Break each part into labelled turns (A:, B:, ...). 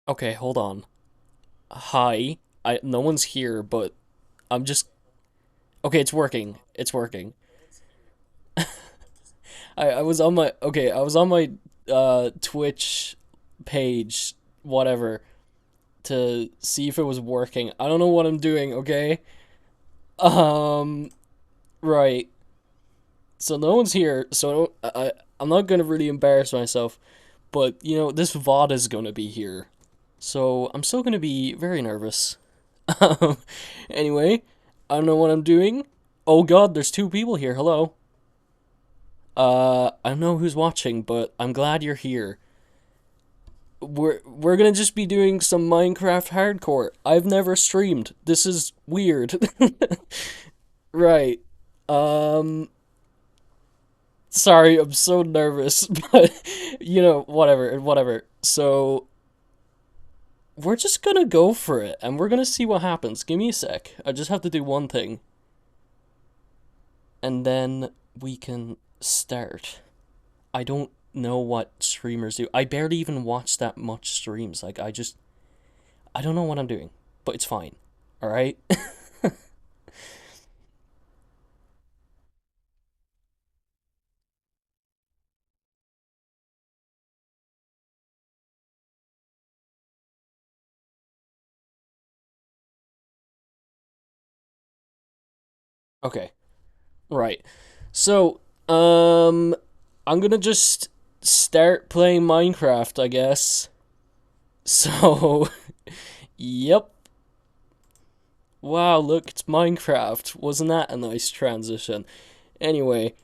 A: Okay, hold on. Hi. No one's here, but I'm just okay, it's working. It's working. I was on my I was on my Twitch page, whatever, to see if it was working. I don't know what I'm doing, okay? Um right. So no one's here, so I'm not gonna really embarrass myself, but this VOD is gonna be here. So I'm still gonna be very nervous. Um, anyway, I don't know what I'm doing. Oh god, there's two people here. Hello. I don't know who's watching, but I'm glad you're here. We're gonna just be doing some Minecraft hardcore. I've never streamed. This is weird. Right. Um sorry, I'm so nervous, but whatever. So, we're just gonna go for it and we're gonna see what happens. Give me a sec. I just have to do one thing. And then we can start. I don't know what streamers do. I barely even watch that much streams. I don't know what I'm doing, but it's fine. All right? Okay. Right. So, I'm going to just start playing Minecraft, I guess. So, yep. Wow, look, it's Minecraft. Wasn't that a nice transition? Anyway,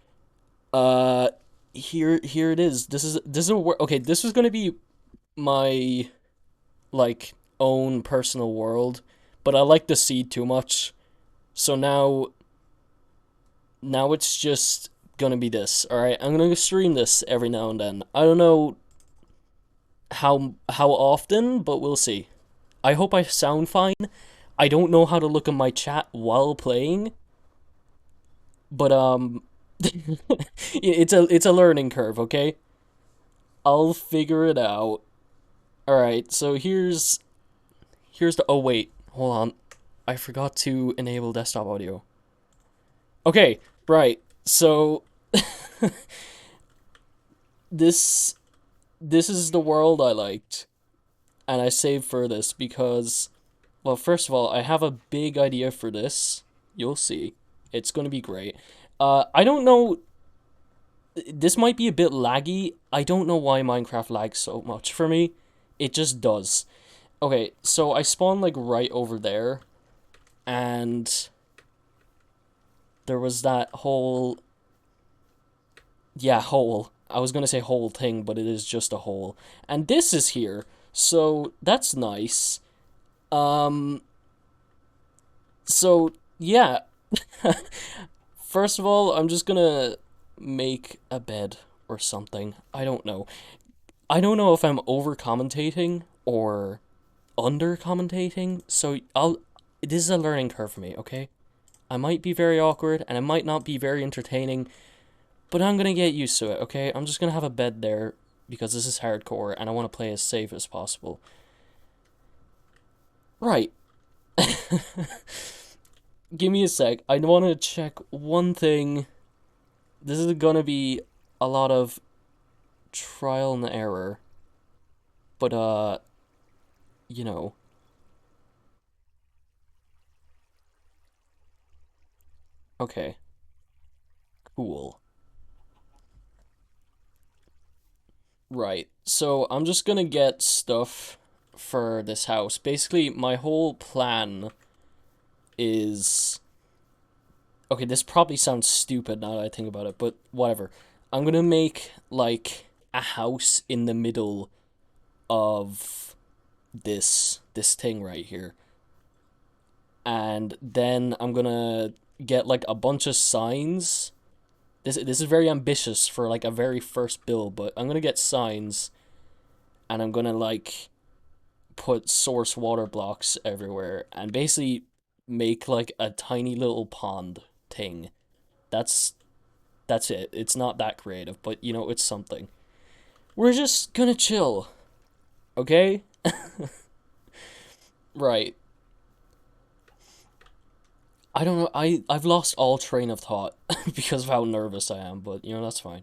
A: uh here it is. This is okay, this was going to be my like own personal world, but I like the seed too much. So now it's just gonna be this. All right, I'm gonna stream this every now and then. I don't know how often, but we'll see. I hope I sound fine. I don't know how to look at my chat while playing, but it's a learning curve. Okay, I'll figure it out. All right, so here's the. Oh wait, hold on. I forgot to enable desktop audio. Okay, right. So this this is the world I liked, and I saved for this because, well, first of all, I have a big idea for this. You'll see, it's gonna be great. I don't know. This might be a bit laggy. I don't know why Minecraft lags so much for me. It just does. Okay, so I spawned like right over there, and there was that whole hole. I was gonna say whole thing, but it is just a hole. And this is here, so that's nice. Um, so yeah. First of all, I'm just gonna make a bed or something. I don't know. I don't know if I'm over commentating or under commentating, so I'll. This is a learning curve for me, okay? I might be very awkward and I might not be very entertaining, but I'm gonna get used to it, okay? I'm just gonna have a bed there because this is hardcore and I want to play as safe as possible. Right. Give me a sec. I want to check one thing. This is gonna be a lot of trial and error, but you know, okay, cool. Right. So I'm just gonna get stuff for this house. Basically, my whole plan is okay, this probably sounds stupid now that I think about it, but whatever. I'm gonna make like a house in the middle of this thing right here. And then I'm gonna get like a bunch of signs. This is very ambitious for like a very first build, but I'm gonna get signs and I'm gonna like put source water blocks everywhere and basically make like a tiny little pond thing. That's that's it. It's not that creative, but it's something. We're just gonna chill, okay? Right. I don't know. I've lost all train of thought because of how nervous I am, but that's fine.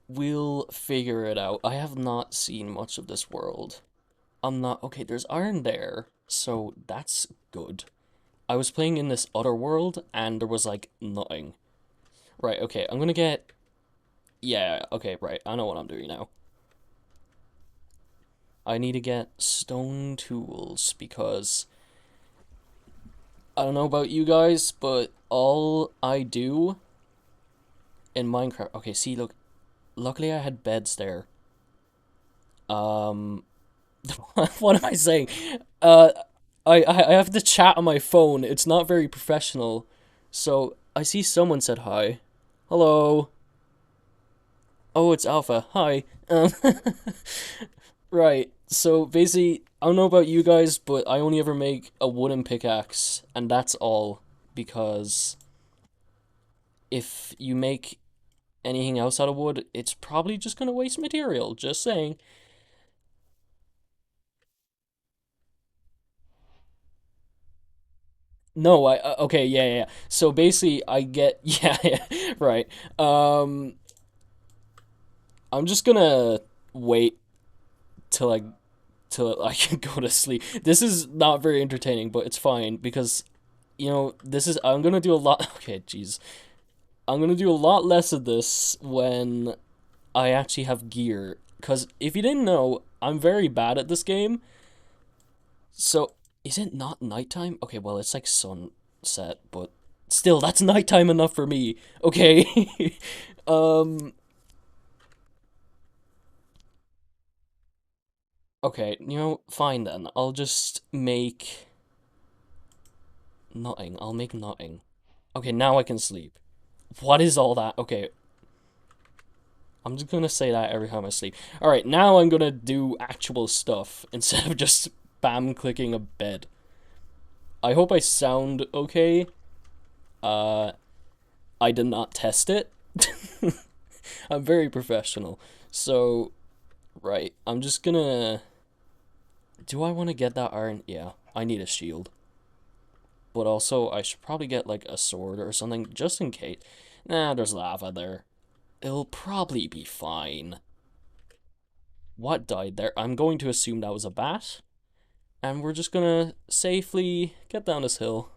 A: We'll figure it out. I have not seen much of this world. I'm not okay, there's iron there, so that's good. I was playing in this other world and there was like nothing. Right, okay, I'm gonna get yeah, okay, right. I know what I'm doing now. I need to get stone tools because I don't know about you guys, but all I do in Minecraft. Okay, see, look, luckily I had beds there. Um, what am I saying? Uh, I have the chat on my phone. It's not very professional. So I see someone said hi. Hello. Oh, it's Alpha. Hi. Right. So basically, I don't know about you guys, but I only ever make a wooden pickaxe, and that's all. Because if you make anything else out of wood, it's probably just gonna waste material. Just saying. No, okay, yeah, yeah, yeah. So basically, I get yeah, yeah, right. Um, I'm just gonna wait till I can go to sleep. This is not very entertaining, but it's fine because this is I'm gonna do a lot. Okay, jeez, I'm gonna do a lot less of this when I actually have gear. Because if you didn't know, I'm very bad at this game. So is it not nighttime? Okay, well it's like sunset, but still, that's nighttime enough for me. Okay. um. Okay, fine then. I'll just make nothing. I'll make nothing. Okay, now I can sleep. What is all that? Okay, I'm just gonna say that every time I sleep. Alright, now I'm gonna do actual stuff instead of just spam clicking a bed. I hope I sound okay. Uh, I did not test it. I'm very professional. So, right, I'm just gonna. Do I want to get that iron? Yeah, I need a shield. But also, I should probably get like a sword or something just in case. Nah, there's lava there. It'll probably be fine. What died there? I'm going to assume that was a bat. And we're just gonna safely get down this hill.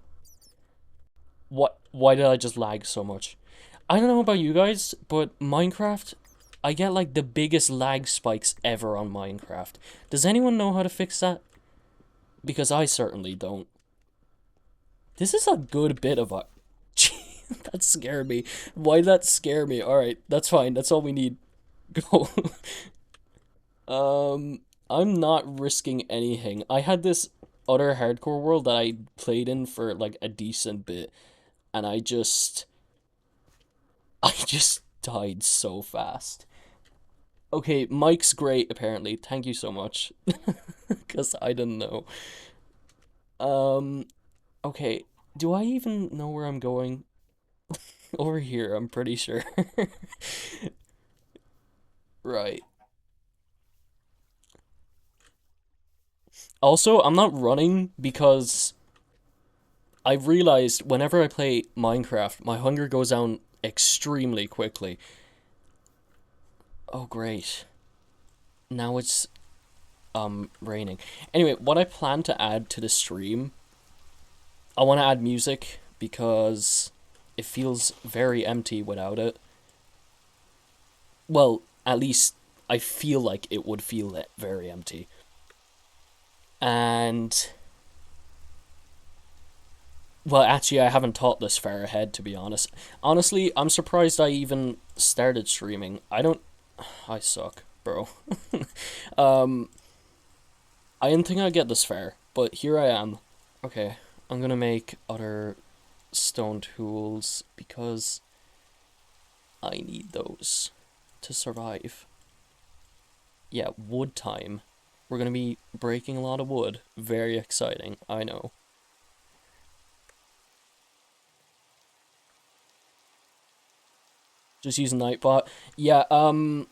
A: What? Why did I just lag so much? I don't know about you guys, but Minecraft, I get like the biggest lag spikes ever on Minecraft. Does anyone know how to fix that? Because I certainly don't. This is a good bit of a. That scared me. Why did that scare me? Alright, that's fine. That's all we need. Go. Um, I'm not risking anything. I had this other hardcore world that I played in for like a decent bit, and I just died so fast. Okay, Mike's great apparently. Thank you so much. Because I didn't know. Um, okay, do I even know where I'm going? Over here, I'm pretty sure. Right. Also, I'm not running because I've realized whenever I play Minecraft, my hunger goes down extremely quickly. Oh, great. Now it's raining. Anyway, what I plan to add to the stream, I want to add music because it feels very empty without it. Well, at least I feel like it would feel very empty. And well, actually, I haven't thought this far ahead, to be honest. Honestly, I'm surprised I even started streaming. I don't. I suck, bro. um, I didn't think I'd get this far, but here I am. Okay, I'm gonna make other stone tools because I need those to survive. Yeah, wood time. We're gonna be breaking a lot of wood. Very exciting, I know. Just using Nightbot. Yeah, I'll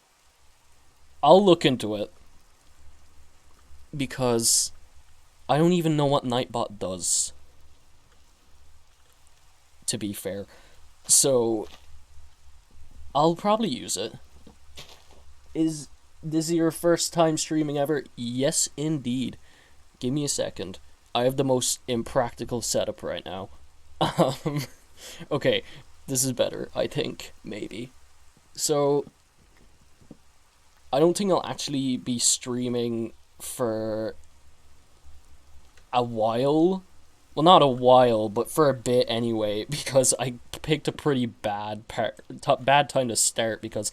A: look into it. because I don't even know what Nightbot does, to be fair. So I'll probably use it. Is this your first time streaming ever? Yes, indeed. Give me a second. I have the most impractical setup right now. Um, okay, this is better, I think, maybe. So, I don't think I'll actually be streaming for a while. Well, not a while, but for a bit anyway, because I picked a pretty bad time to start because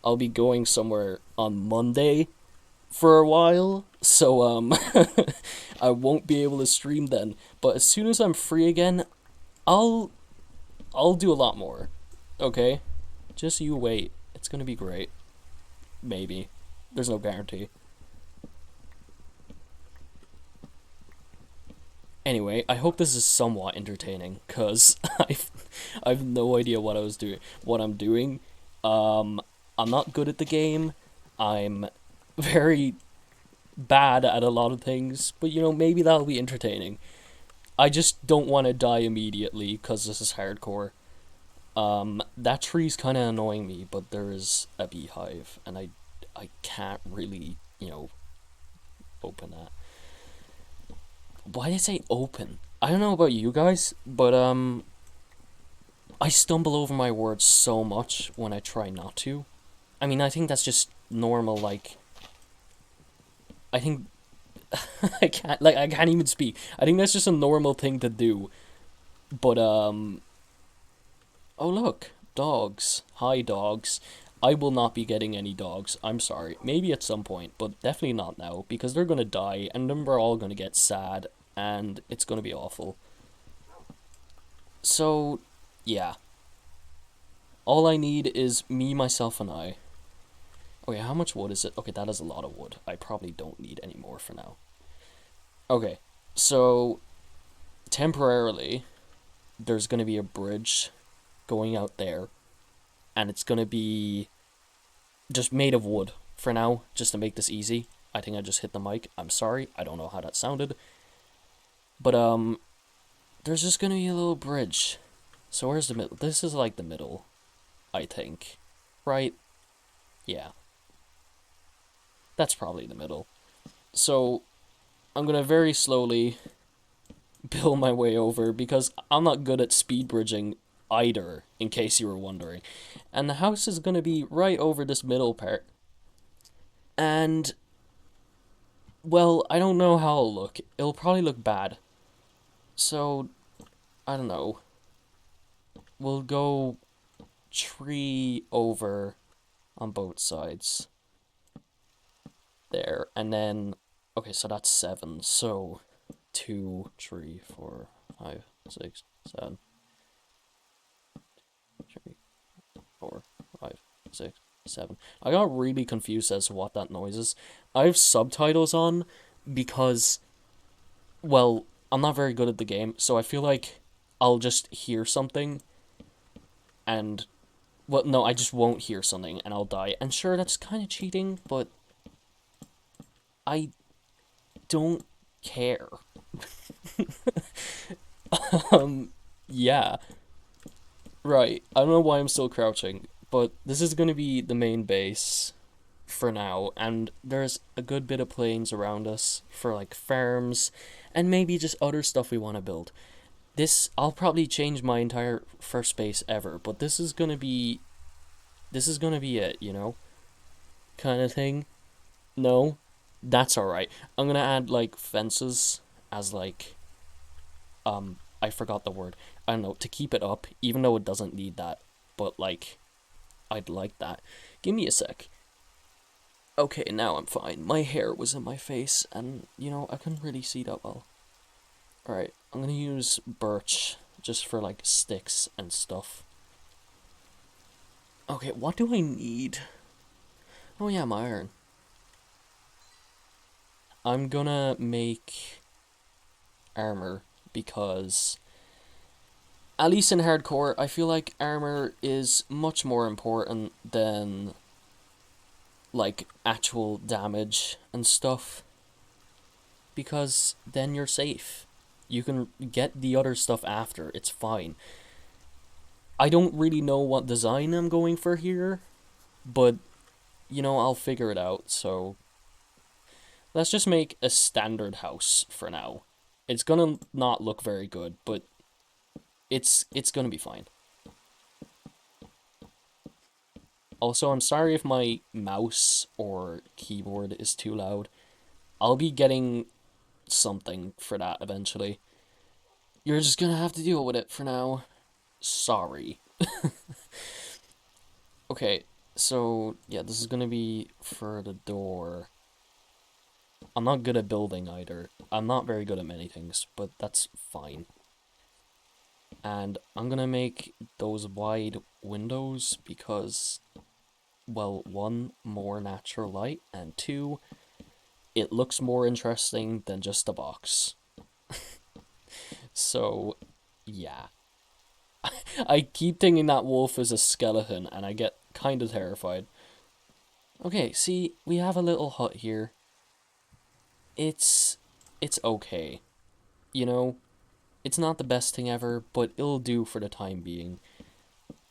A: I'll be going somewhere on Monday for a while, so I won't be able to stream then. But as soon as I'm free again, I'll I'll do a lot more. Okay? Just you wait. It's going to be great. Maybe. There's no guarantee. Anyway, I hope this is somewhat entertaining cuz I've no idea what I'm doing. Um I'm not good at the game. I'm very bad at a lot of things, but maybe that'll be entertaining. I just don't want to die immediately because this is hardcore. That tree's kind of annoying me, but there is a beehive, and I can't really, open that. Why did I say open? I don't know about you guys, but I stumble over my words so much when I try not to. I mean, I think that's just normal. Like, I think I can't even speak. I think that's just a normal thing to do. But oh look, dogs. Hi dogs. I will not be getting any dogs. I'm sorry. Maybe at some point, but definitely not now because they're going to die and then we're all going to get sad and it's going to be awful. So, yeah. All I need is me, myself, and I. Okay, how much wood is it? Okay, that is a lot of wood. I probably don't need any more for now. Okay, so temporarily, there's going to be a bridge going out there, and it's going to be just made of wood for now, just to make this easy. I think I just hit the mic. I'm sorry. I don't know how that sounded. But, there's just going to be a little bridge. So where's the middle? This is like the middle, I think. Right? Yeah. That's probably the middle. So, I'm going to very slowly build my way over because I'm not good at speed bridging either, in case you were wondering. And the house is going to be right over this middle part. And, well, I don't know how it'll look. It'll probably look bad. So, I don't know. We'll go tree over on both sides. There. And then, okay, so that's 7. So, 2, 3, 4, 5, 6, 7. 3, 4, 5, 6, 7. I got really confused as to what that noise is. I have subtitles on because, well, I'm not very good at the game, so I feel like I'll just hear something and, well, no, I just won't hear something and I'll die. And sure, that's kind of cheating, but I don't care. Yeah. Right. I don't know why I'm still crouching, but this is going to be the main base for now, and there's a good bit of plains around us for like farms and maybe just other stuff we want to build. I'll probably change my entire first base ever, but this is going to be it, kind of thing. No, that's all right. I'm going to add like fences as like I forgot the word. I don't know, to keep it up, even though it doesn't need that. But, like, I'd like that. Give me a sec. Okay, now I'm fine. My hair was in my face, and, I couldn't really see that well. Alright, I'm gonna use birch, just for, like, sticks and stuff. Okay, what do I need? Oh yeah, my iron. I'm gonna make armor, because at least in hardcore, I feel like armor is much more important than like actual damage and stuff. because then you're safe. You can get the other stuff after. It's fine. I don't really know what design I'm going for here, but I'll figure it out. So let's just make a standard house for now. It's gonna not look very good, but it's gonna be fine. Also, I'm sorry if my mouse or keyboard is too loud. I'll be getting something for that eventually. You're just gonna have to deal with it for now. Sorry. Okay, so yeah, this is gonna be for the door. I'm not good at building either. I'm not very good at many things, but that's fine. And I'm gonna make those wide windows because, well, one, more natural light, and two, it looks more interesting than just a box. So, yeah. I keep thinking that wolf is a skeleton, and I get kind of terrified. Okay, see, we have a little hut here. It's it's okay. You know, it's not the best thing ever, but it'll do for the time being.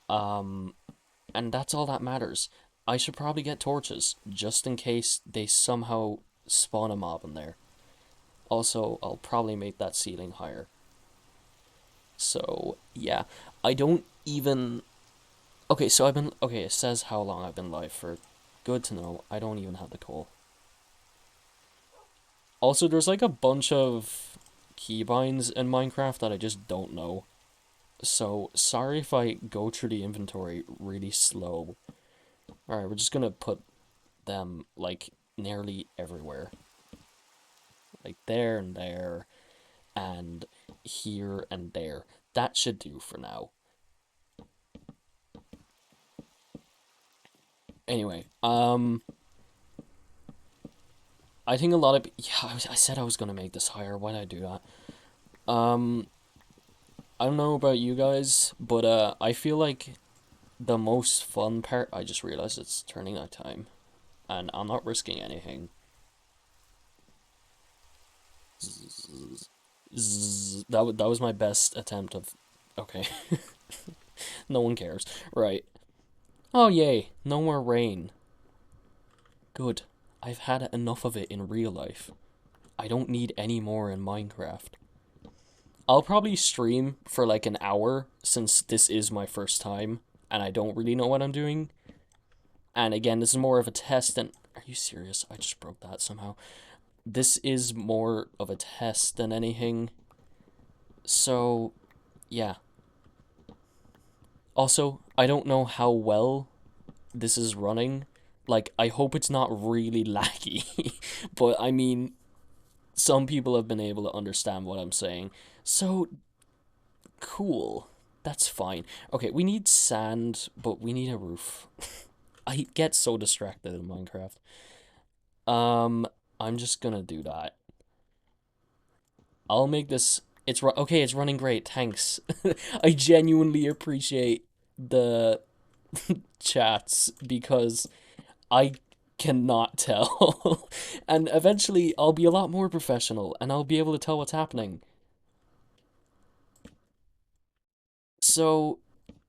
A: Um, and that's all that matters. I should probably get torches, just in case they somehow spawn a mob in there. Also, I'll probably make that ceiling higher. So, yeah. I don't even... Okay, so I've been... Okay, it says how long I've been live for. Good to know. I don't even have the coal. Also, there's like a bunch of keybinds in Minecraft that I just don't know. So, sorry if I go through the inventory really slow. Alright, we're just gonna put them, like, nearly everywhere. Like, there and there, and here and there. That should do for now. Anyway, I think a lot of... Yeah, I said I was gonna make this higher. Why did I do that? I don't know about you guys, but, I feel like the most fun part... I just realized it's turning night time, and I'm not risking anything. That was my best attempt of... Okay. No one cares. Right. Oh, yay. No more rain. Good. I've had enough of it in real life. I don't need any more in Minecraft. I'll probably stream for like an hour since this is my first time and I don't really know what I'm doing. And again, this is more of a test than... Are you serious? I just broke that somehow. This is more of a test than anything. So, yeah. Also, I don't know how well this is running. Like, I hope it's not really laggy. But, I mean, some people have been able to understand what I'm saying. So, cool. That's fine. Okay, we need sand, but we need a roof. I get so distracted in Minecraft. Um, I'm just gonna do that. I'll make this... Okay, it's running great. Thanks. I genuinely appreciate the chats because I cannot tell. And eventually I'll be a lot more professional and I'll be able to tell what's happening. So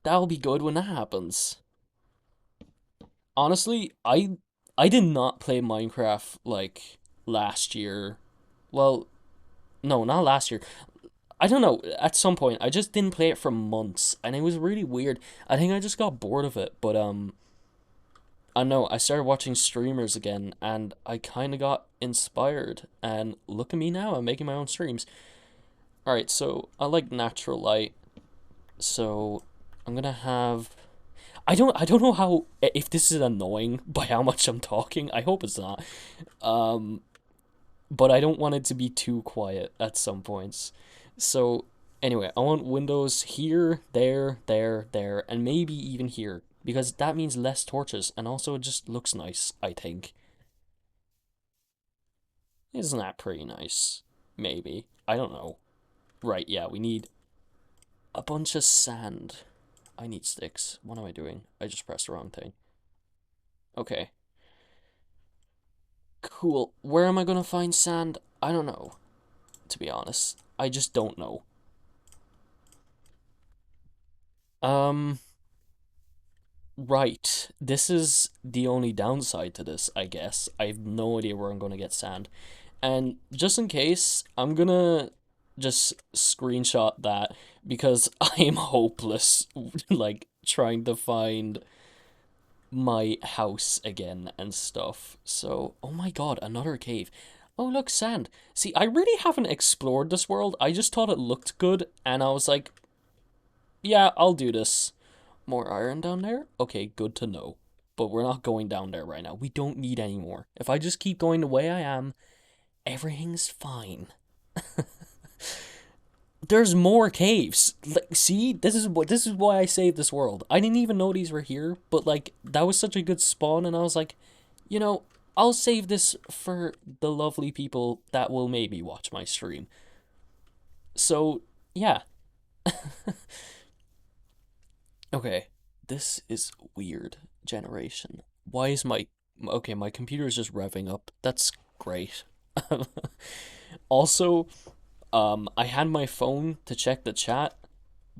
A: that'll be good when that happens. Honestly, I did not play Minecraft like last year. Well, no, not last year. I don't know, at some point I just didn't play it for months and it was really weird. I think I just got bored of it, but I know I started watching streamers again and I kind of got inspired and look at me now, I'm making my own streams. All right, so I like natural light. So I'm going to have... I don't know how if this is annoying by how much I'm talking. I hope it's not. Um but I don't want it to be too quiet at some points. So anyway, I want windows here, there, and maybe even here because that means less torches and also it just looks nice, I think. Isn't that pretty nice? Maybe. I don't know. Right, yeah, we need a bunch of sand. I need sticks. What am I doing? I just pressed the wrong thing. Okay. Cool. Where am I gonna find sand? I don't know, to be honest. I just don't know. Um, right. This is the only downside to this, I guess. I have no idea where I'm gonna get sand. And just in case, I'm gonna just screenshot that because I am hopeless, like, trying to find my house again and stuff. So, oh my god, another cave. Oh, look, sand. See, I really haven't explored this world. I just thought it looked good, and I was like, yeah, I'll do this. More iron down there? Okay, good to know. But we're not going down there right now. We don't need any more. If I just keep going the way I am, everything's fine. There's more caves. Like, see, this is why I saved this world. I didn't even know these were here, but like that was such a good spawn, and I was like, you know, I'll save this for the lovely people that will maybe watch my stream. So yeah, okay, this is weird generation. Why is my okay? My computer is just revving up. That's great. Also, I had my phone to check the chat,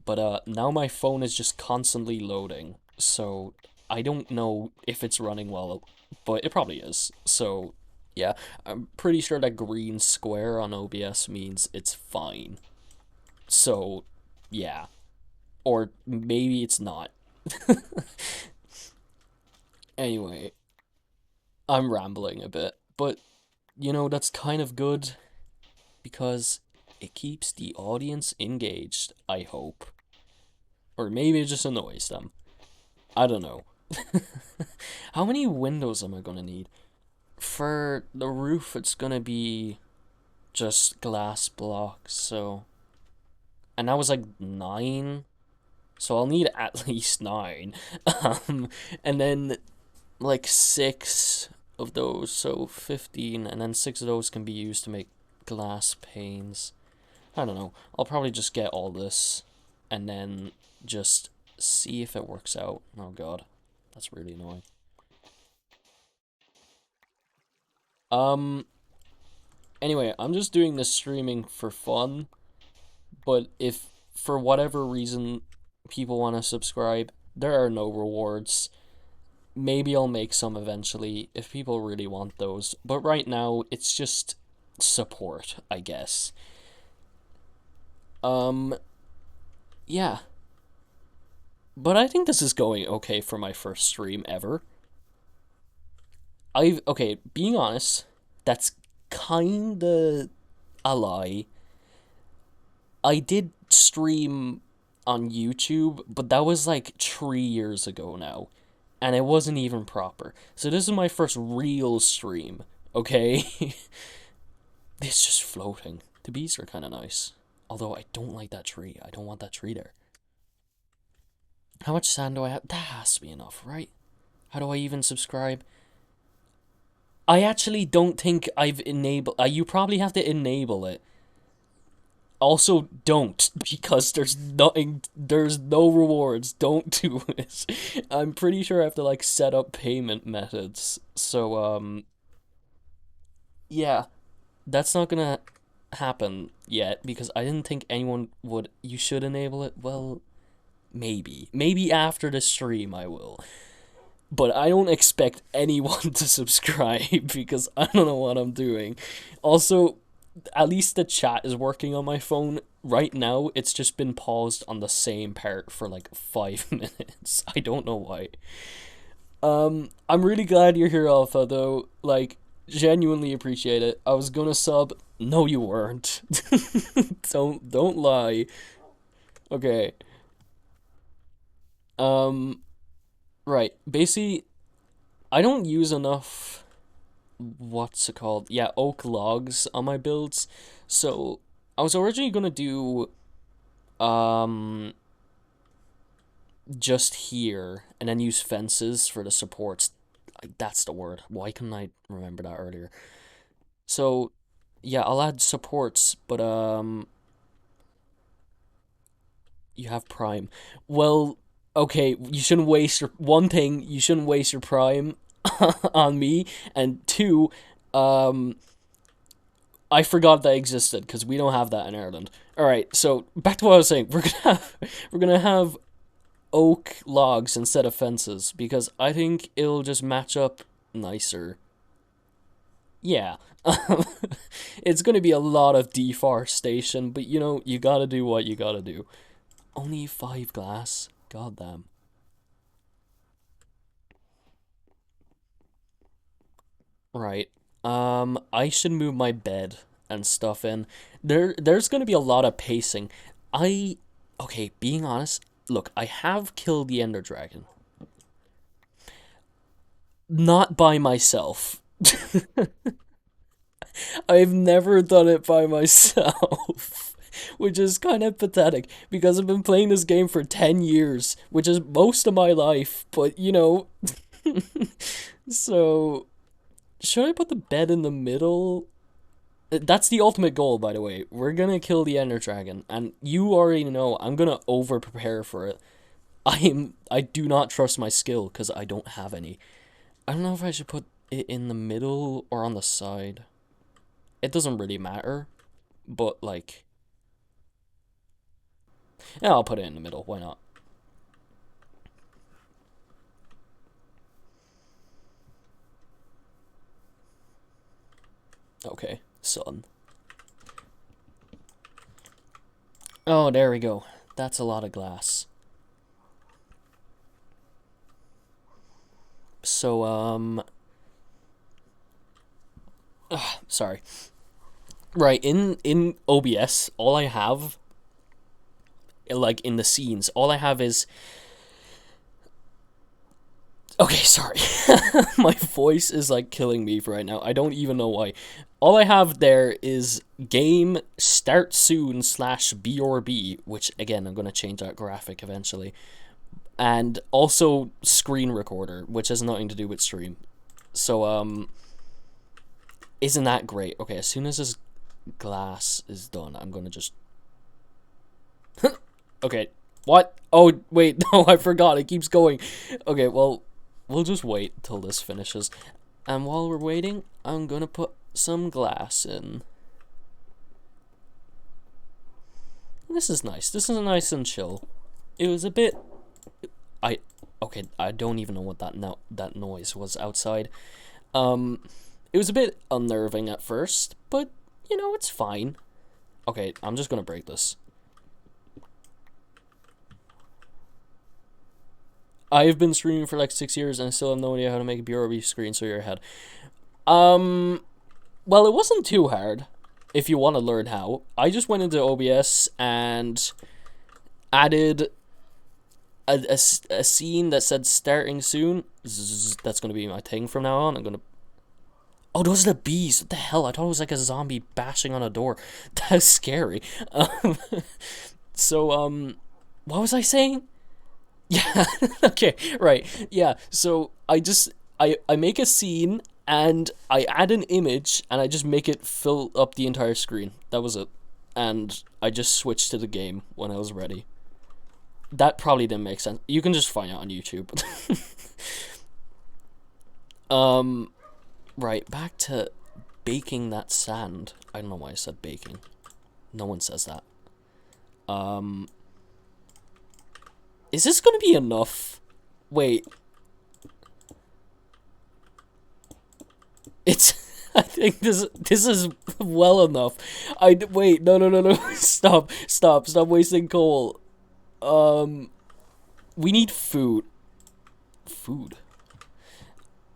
A: but now my phone is just constantly loading, so I don't know if it's running well, but it probably is. So yeah, I'm pretty sure that green square on OBS means it's fine. So yeah, or maybe it's not. Anyway, I'm rambling a bit, but that's kind of good because it keeps the audience engaged, I hope. Or maybe it just annoys them. I don't know. How many windows am I gonna need? For the roof, it's gonna be just glass blocks, so. And that was like 9. So I'll need at least 9. Um, and then like 6 of those, so 15, and then 6 of those can be used to make glass panes. I don't know. I'll probably just get all this and then just see if it works out. Oh god, that's really annoying. Um, anyway, I'm just doing this streaming for fun, but if for whatever reason people want to subscribe, there are no rewards. Maybe I'll make some eventually if people really want those, but right now it's just support, I guess. Um, yeah. But I think this is going okay for my first stream ever. Okay, being honest, that's kinda a lie. I did stream on YouTube, but that was like 3 years ago now, and it wasn't even proper. So this is my first real stream, okay? It's just floating. The bees are kind of nice. Although I don't like that tree. I don't want that tree there. How much sand do I have? That has to be enough, right? How do I even subscribe? I actually don't think I've enabled. You probably have to enable it. Also, don't because there's nothing. There's no rewards. Don't do it. I'm pretty sure I have to like set up payment methods. So yeah, that's not gonna happen yet because I didn't think anyone would. You should enable it. Well, maybe after the stream I will. But I don't expect anyone to subscribe because I don't know what I'm doing. Also, at least the chat is working on my phone. Right now, it's just been paused on the same part for like 5 minutes. I don't know why. I'm really glad you're here, Alpha, though. Like, genuinely appreciate it. I was gonna sub. No, you weren't. Don't lie. Okay. Um, right. Basically, I don't use enough what's it called? Yeah, oak logs on my builds. So I was originally gonna do um just here and then use fences for the supports. That's the word. Why couldn't I remember that earlier? So yeah, I'll add supports, but you have prime. Well, okay, you shouldn't waste your one thing, you shouldn't waste your prime on me, and two, um I forgot that existed because we don't have that in Ireland. All right, so back to what I was saying. We're gonna have oak logs instead of fences because I think it'll just match up nicer. Yeah. It's gonna be a lot of deforestation, but you know, you gotta do what you gotta do. Only 5 glass? God damn. Right. I should move my bed and stuff in. There's gonna be a lot of pacing. I okay, being honest, look, I have killed the Ender Dragon. Not by myself. I've never done it by myself. Which is kind of pathetic because I've been playing this game for 10 years, which is most of my life, but you know, so should I put the bed in the middle? That's the ultimate goal, by the way. We're gonna kill the Ender Dragon, and you already know I'm gonna over prepare for it. I do not trust my skill because I don't have any. I don't know if I should put it in the middle or on the side. It doesn't really matter, but like, yeah, I'll put it in the middle. Why not? Okay, sun. Oh, there we go. That's a lot of glass. So, sorry. Right, in OBS, all I have, like in the scenes, all I have is okay, sorry. My voice is like killing me right now. I don't even know why. All I have there is game start soon slash BRB, which again, I'm going to change that graphic eventually. And also screen recorder, which has nothing to do with stream. So, isn't that great? Okay, as soon as this glass is done, I'm going to just. Okay, what? Oh, wait, no, I forgot. It keeps going. Okay, well, we'll just wait till this finishes. And while we're waiting, I'm gonna put some glass in. This is nice. This is nice and chill. It was a bit. I okay. I don't even know what that noise was outside. Um, it was a bit unnerving at first, but you know it's fine. Okay, I'm just gonna break this. I've been streaming for like 6 years and I still have no idea how to make a BRB screen, so you're ahead. Um, well, it wasn't too hard if you want to learn how. I just went into OBS and added a scene that said starting soon. Zzz, that's going to be my thing from now on. I'm going to. Oh, those are the bees. What the hell? I thought it was like a zombie bashing on a door. That's scary. So, what was I saying? Yeah, okay, right. Yeah, so I make a scene and I add an image and I just make it fill up the entire screen. That was it. And I just switched to the game when I was ready. That probably didn't make sense. You can just find out on YouTube. um right, back to baking that sand. I don't know why I said baking. No one says that. Um is this gonna be enough? Wait. It's. I think this is well enough. Wait. No. Stop wasting coal. We need food. Food.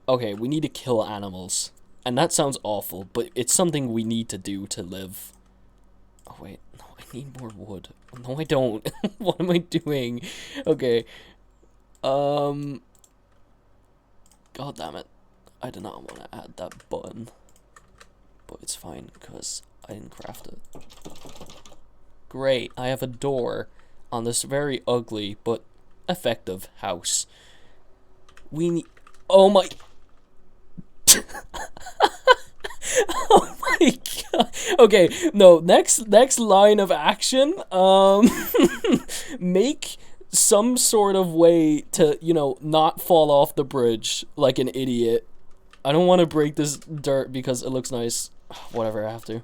A: Okay, we need to kill animals, and that sounds awful, but it's something we need to do to live. Oh wait, no, I need more wood. No, I don't. What am I doing? Okay. Um. God damn it. I do not want to add that button. But it's fine, because I didn't craft it. Great, I have a door on this very ugly but effective house. We need. Oh my. Oh my god. Okay, no, next line of action, make some sort of way to, you know, not fall off the bridge like an idiot. I don't want to break this dirt because it looks nice. Whatever, I have to.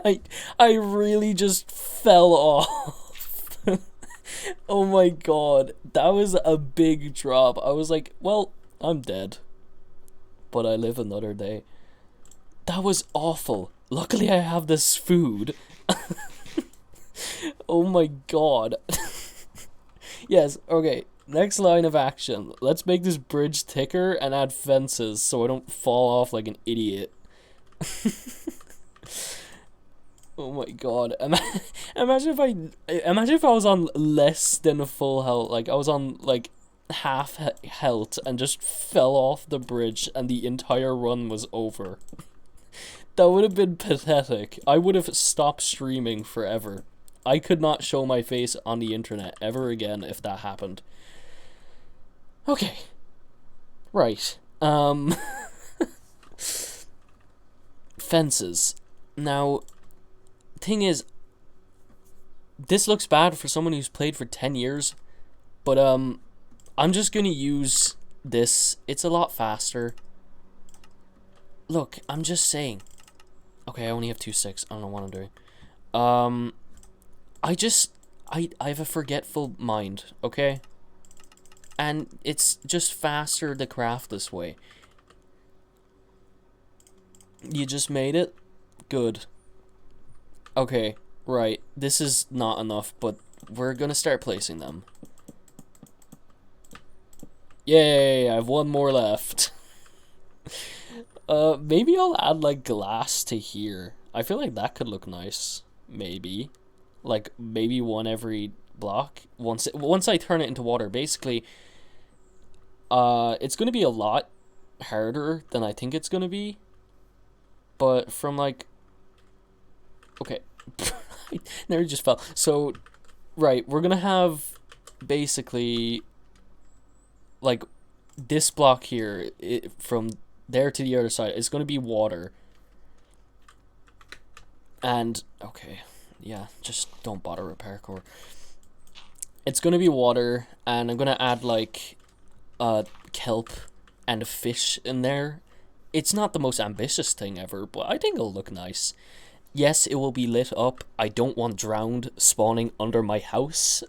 A: I really just fell off. Oh my god, that was a big drop. I was like, well, I'm dead, but I live another day. That was awful. Luckily I have this food. Oh my god. Yes, okay. Next line of action. Let's make this bridge thicker and add fences so I don't fall off like an idiot. Oh my god. Imagine if I was on less than a full health. Like I was on like half health and just fell off the bridge and the entire run was over. That would have been pathetic. I would have stopped streaming forever. I could not show my face on the internet ever again if that happened. Okay. Right. Fences. Now, thing is, this looks bad for someone who's played for 10 years, but I'm just gonna use this. It's a lot faster. Look, I'm just saying. Okay, I only have 2 sticks. I don't know what I'm doing. I have a forgetful mind, okay? And it's just faster to craft this way. You just made it? Good. Okay, right. This is not enough, but we're gonna start placing them. Yay, I have one more left. Maybe I'll add, like, glass to here. I feel like that could look nice. Maybe. Like, maybe one every block. Once I turn it into water, basically, it's gonna be a lot harder than I think it's gonna be. But from, like... Okay. Never just fell. So, right, we're gonna have, basically, like, this block here, from there to the other side, is gonna be water. And, okay, yeah, just don't bother with parkour. It's gonna be water, and I'm gonna add, like, kelp and a fish in there. It's not the most ambitious thing ever, but I think it'll look nice. Yes, it will be lit up. I don't want drowned spawning under my house.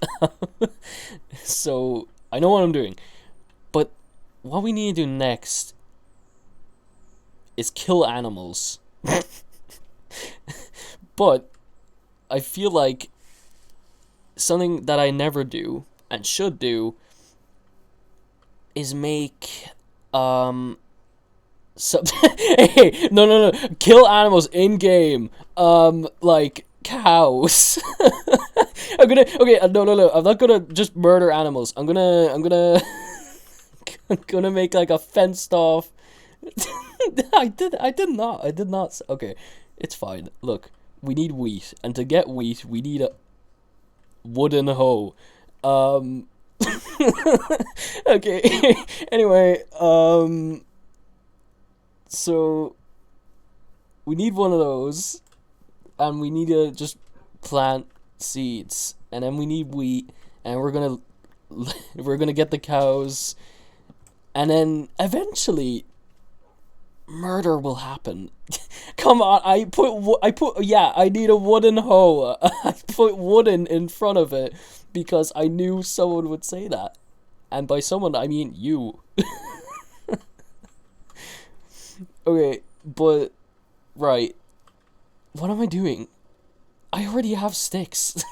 A: So, I know what I'm doing. But what we need to do next is kill animals. But I feel like something that I never do and should do is make hey, no, kill animals in game. Like cows. Okay, no, I'm not gonna just murder animals. I'm gonna I'm gonna make like a fenced off. I did not. Okay, it's fine. Look, we need wheat, and to get wheat, we need a wooden hoe. Okay. Anyway, so we need one of those, and we need to just plant seeds, and then we need wheat, and we're gonna get the cows, and then eventually murder will happen. Come on, I need a wooden hoe. I put wooden in front of it because I knew someone would say that, and by someone I mean you. Okay, but right, what am I doing? I already have sticks.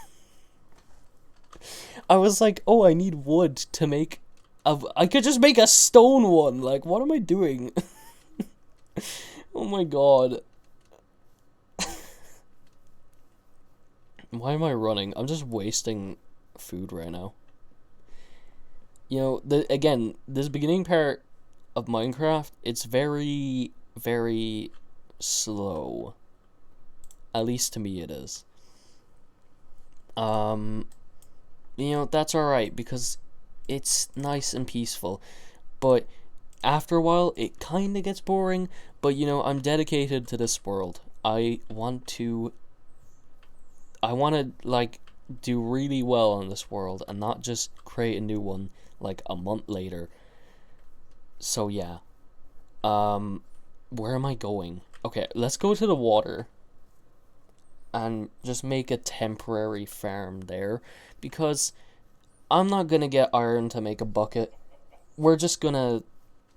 A: I was like, oh, I need wood to make I could just make a stone one. Like, what am I doing? Oh my god. Why am I running? I'm just wasting food right now. You know, again, this beginning part of Minecraft, it's very, very slow. At least to me it is. You know, that's alright because it's nice and peaceful. But after a while, it kind of gets boring. But, you know, I'm dedicated to this world. I want to, like, do really well on this world and not just create a new one, like, a month later. So, yeah. Where am I going? Okay, let's go to the water. and just make a temporary farm there, because I'm not gonna get iron to make a bucket. We're just gonna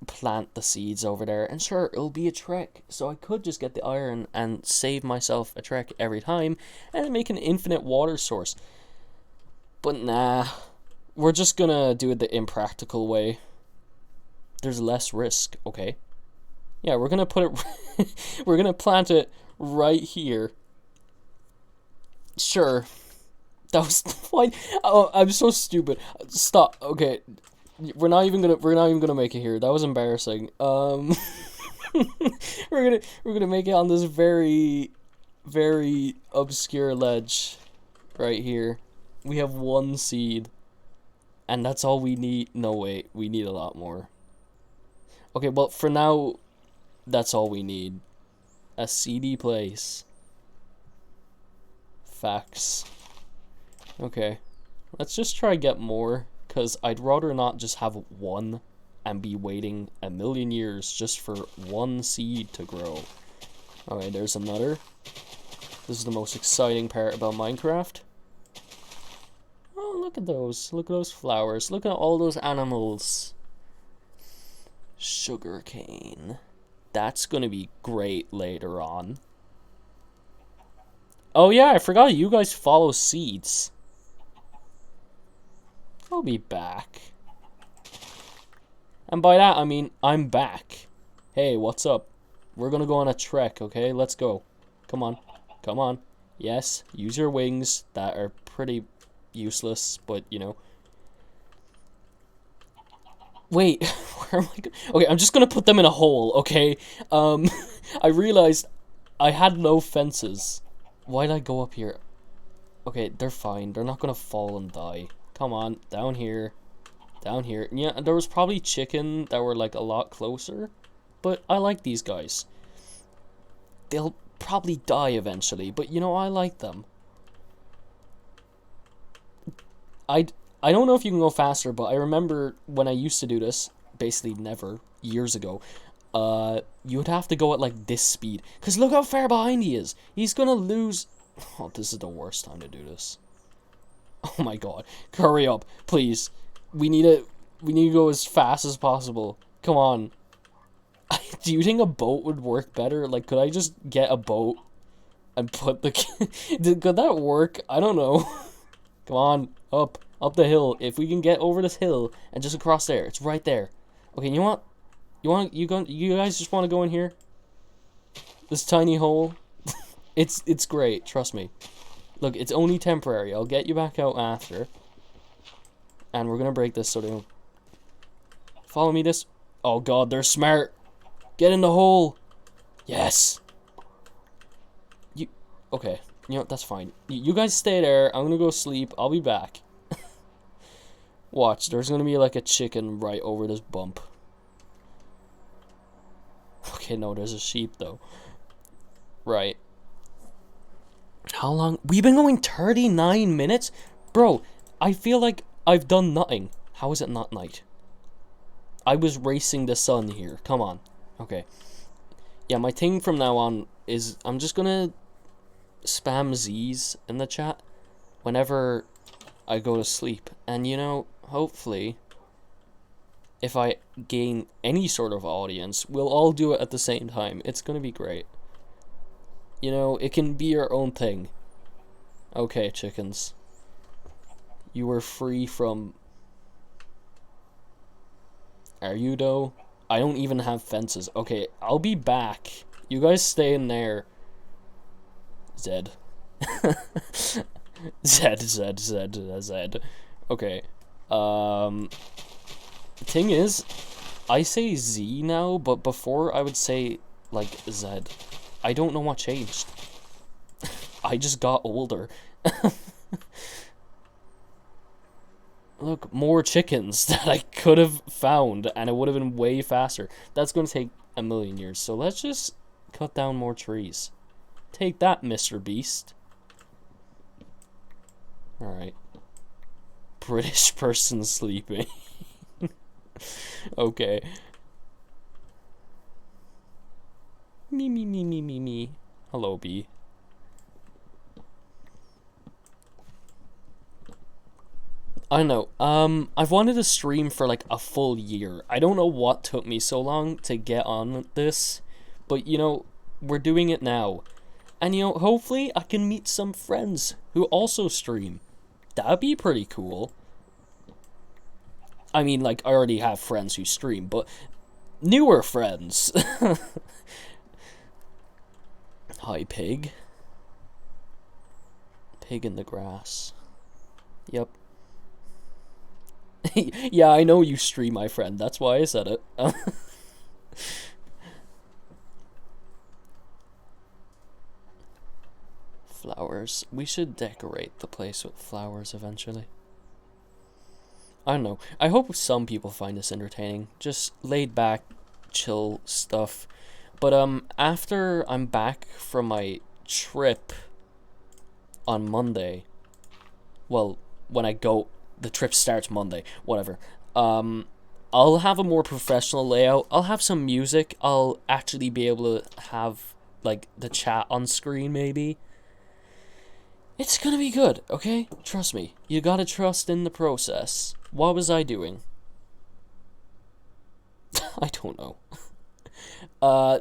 A: plant the seeds over there, and sure, it'll be a trek, so I could just get the iron and save myself a trek every time and make an infinite water source. But nah, we're just gonna do it the impractical way. There's less risk, okay? Yeah, we're gonna put it we're gonna plant it right here. Sure. That was fine. Oh, I'm so stupid. Stop. Okay. We're not even gonna make it here. That was embarrassing. We're gonna make it on this very, very obscure ledge right here. We have one seed, and that's all we need. No, wait, we need a lot more. Okay, well, for now, that's all we need. A seedy place. Facts. Okay, let's just try get more, because I'd rather not just have one and be waiting a million years just for one seed to grow. Okay, there's another. This is the most exciting part about Minecraft. Oh, look at those. Look at those flowers. Look at all those animals. Sugarcane. That's gonna be great later on. Oh yeah, I forgot you guys follow seeds. I'll be back. And by that, I mean, I'm back. Hey, what's up? We're gonna go on a trek, okay? Let's go. Come on. Come on. Yes, use your wings. That are pretty useless, but, you know. Wait, where am I going? Okay, I'm just gonna put them in a hole, okay? I realized I had no fences. Why'd I go up here? Okay, they're fine. They're not gonna fall and die. Come on, down here. Down here. Yeah, there was probably chicken that were, like, a lot closer. But I like these guys. They'll probably die eventually, but, you know, I like them. I don't know if you can go faster, but I remember when I used to do this, basically never, years ago, you would have to go at, like, this speed. Because look how far behind he is. He's gonna lose... Oh, this is the worst time to do this. Oh my god. Hurry up, please. We need to go as fast as possible. Come on. Do you think a boat would work better? Like, could I just get a boat and put the... Could that work? I don't know. Come on, up the hill. If we can get over this hill and just across there, it's right there. Okay, you know what? You guys just want to go in here? This tiny hole? It's great, trust me. Look, it's only temporary. I'll get you back out after. And we're gonna break this so they don't... Follow me this... Oh god, they're smart. Get in the hole. Yes. Okay, you know, that's fine. You guys stay there. I'm gonna go sleep. I'll be back. Watch, there's gonna be like a chicken right over this bump. Okay, no, there's a sheep though. Right. How long? We've been going 39 minutes? Bro, I feel like I've done nothing. How is it not night? I was racing the sun here. Come on. Okay. Yeah, my thing from now on is I'm just gonna spam Z's in the chat whenever I go to sleep. And, you know, hopefully, if I gain any sort of audience, we'll all do it at the same time. It's gonna be great. You know, it can be your own thing. Okay, chickens. You were free from... Are you, though? I don't even have fences. Okay, I'll be back. You guys stay in there. Zed. Zed. Okay. Thing is, I say Z now, but before I would say, like, Zed. I don't know what changed. I just got older. Look, more chickens that I could have found, and it would have been way faster. That's going to take a million years, so let's just cut down more trees. Take that, Mr. Beast. Alright. British person sleeping. Okay. Me. Hello, bee. I don't know. I've wanted to stream for like a full year. I don't know what took me so long to get on this, but we're doing it now. And hopefully I can meet some friends who also stream. That'd be pretty cool. I mean, like, I already have friends who stream, but newer friends. Hi, pig. Pig in the grass. Yep. Yeah, I know you stream, my friend. That's why I said it. Flowers. We should decorate the place with flowers eventually. I don't know. I hope some people find this entertaining. Just laid back, chill stuff. But after I'm back from my trip on Monday, well, when I go, the trip starts Monday, whatever. I'll have a more professional layout. I'll have some music. I'll actually be able to have like the chat on screen maybe. It's gonna be good, okay? Trust me. You gotta trust in the process. What was I doing? I don't know. Uh,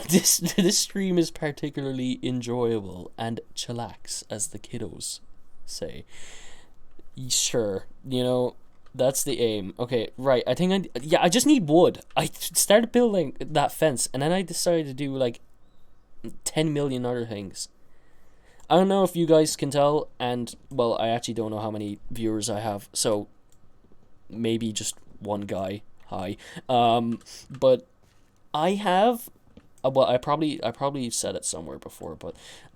A: this stream is particularly enjoyable and chillax, as the kiddos say. Sure, that's the aim. Okay, right. I just need wood. I started building that fence, and then I decided to do like 10 million other things. I don't know if you guys can tell, and well, I actually don't know how many viewers I have, so maybe just one guy. Hi. But I have well, I probably said it somewhere before, but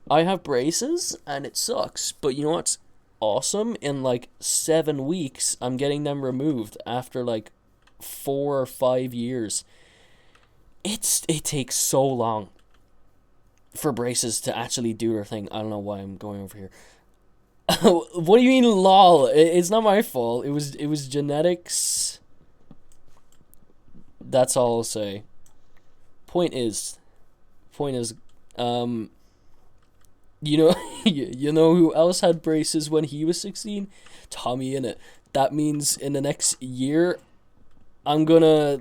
A: I have braces and it sucks. But you know what's awesome? In like 7 weeks, I'm getting them removed after like 4 or 5 years. It takes so long for braces to actually do their thing. I don't know why I'm going over here. What do you mean, lol? It's not my fault. It was genetics. That's all I'll say. Point is, um, you know who else had braces when he was 16? Tommy Innit. That means in the next year, I'm gonna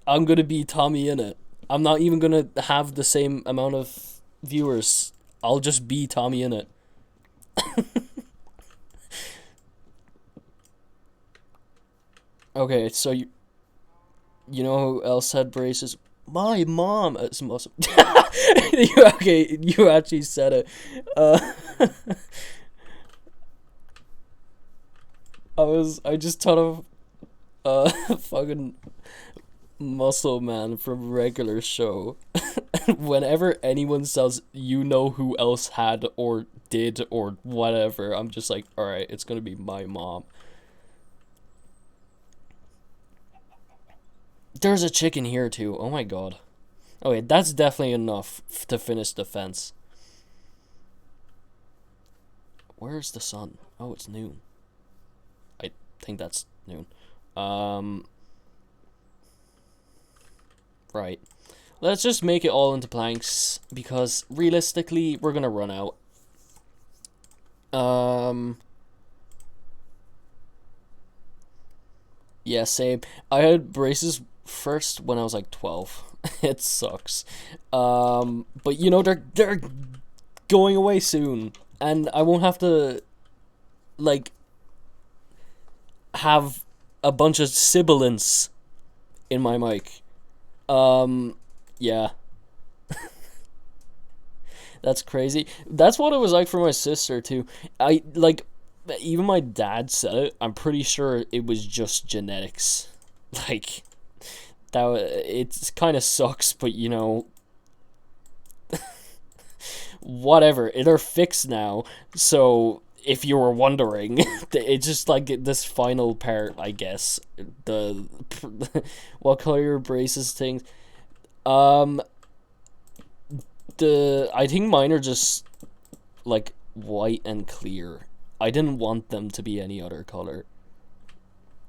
A: be Tommy Innit. I'm not even gonna have the same amount of viewers. I'll just be Tommy Innit. Okay, so you know who else had braces? My mom. It's awesome. Okay, you actually said it. Uh, I just thought of fucking Muscle Man from Regular Show. Whenever anyone says you know who else had or did or whatever, I'm just like, all right, it's gonna be my mom. There's a chicken here too. Oh my god. Okay, that's definitely enough to finish the fence. Where's the sun? Oh, it's noon. I think that's noon. Um, right. Let's just make it all into planks because realistically, we're gonna run out. Um, yeah, same. I had braces first when I was like 12. It sucks. But they're going away soon, and I won't have to like have a bunch of sibilants in my mic. Yeah, that's crazy. That's what it was like for my sister too. I like even my dad said it. I'm pretty sure it was just genetics. Like that. It kind of sucks, but whatever. They're fixed now. So if you were wondering, it's just like this final part, I guess. The what color your braces things. Um, I think mine are just like white and clear. I didn't want them to be any other color.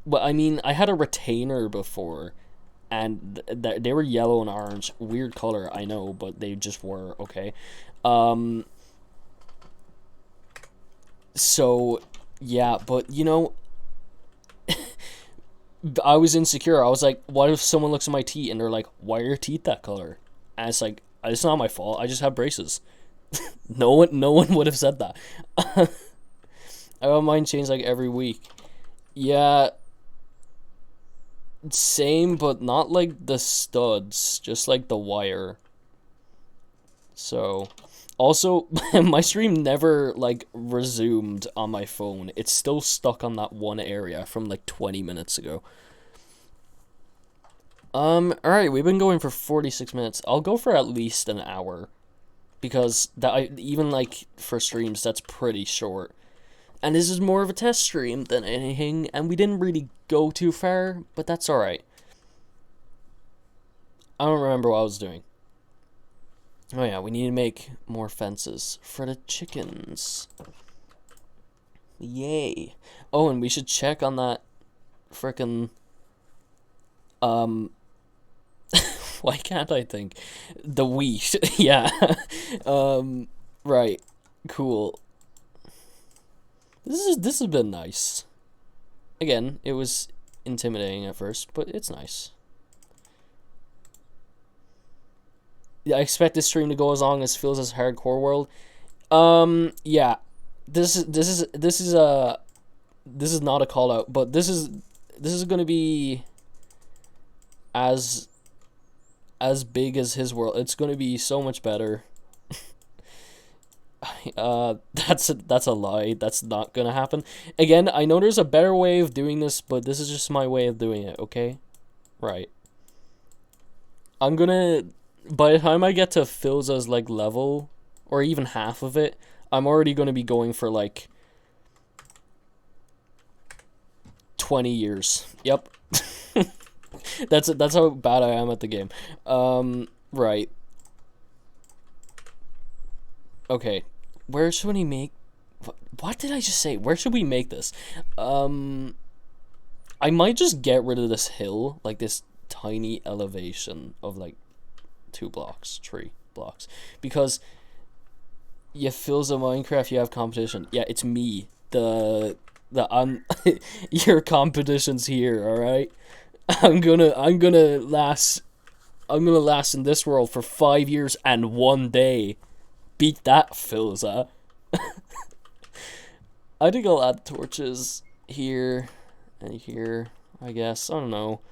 A: But I mean, I had a retainer before, and they were yellow and orange. Weird color, I know, but they just were okay. Um, So, yeah, but you know, I was insecure. I was like, what if someone looks at my teeth and they're like, why are your teeth that color? And it's like, it's not my fault. I just have braces. No one would have said that. I got mine changed like every week. Yeah, same, but not like the studs, just like the wire. So, also, my stream never like resumed on my phone. It's still stuck on that one area from like 20 minutes ago. Alright, we've been going for 46 minutes. I'll go for at least an hour. Because even like for streams, that's pretty short. And this is more of a test stream than anything, and we didn't really go too far, but that's alright. I don't remember what I was doing. Oh yeah, we need to make more fences for the chickens. Yay. Oh, and we should check on that frickin' why can't I think? The wheat. Yeah. Right. Cool. This has been nice. Again, it was intimidating at first, but it's nice. Yeah, I expect this stream to go as long as Phil's Hardcore World. Yeah. This is not a call out, but this is gonna be as big as his world. It's gonna be so much better. That's a lie. That's not gonna happen. Again, I know there's a better way of doing this, but this is just my way of doing it, okay? Right. I'm gonna, by the time I get to Philza's like level, or even half of it, I'm already gonna be going for like 20 years. Yep. That's how bad I am at the game. Right. Okay. Where should we make... What did I just say? Where should we make this? I might just get rid of this hill. Like, this tiny elevation of, like, 2 blocks. 3 blocks. Because... You Phil's a Minecraft, you have competition. Yeah, it's me. Your competition's here, alright? I'm gonna last in this world for 5 years and 1 day. Beat that, Philza. I think I'll add torches here and here, I guess. I don't know.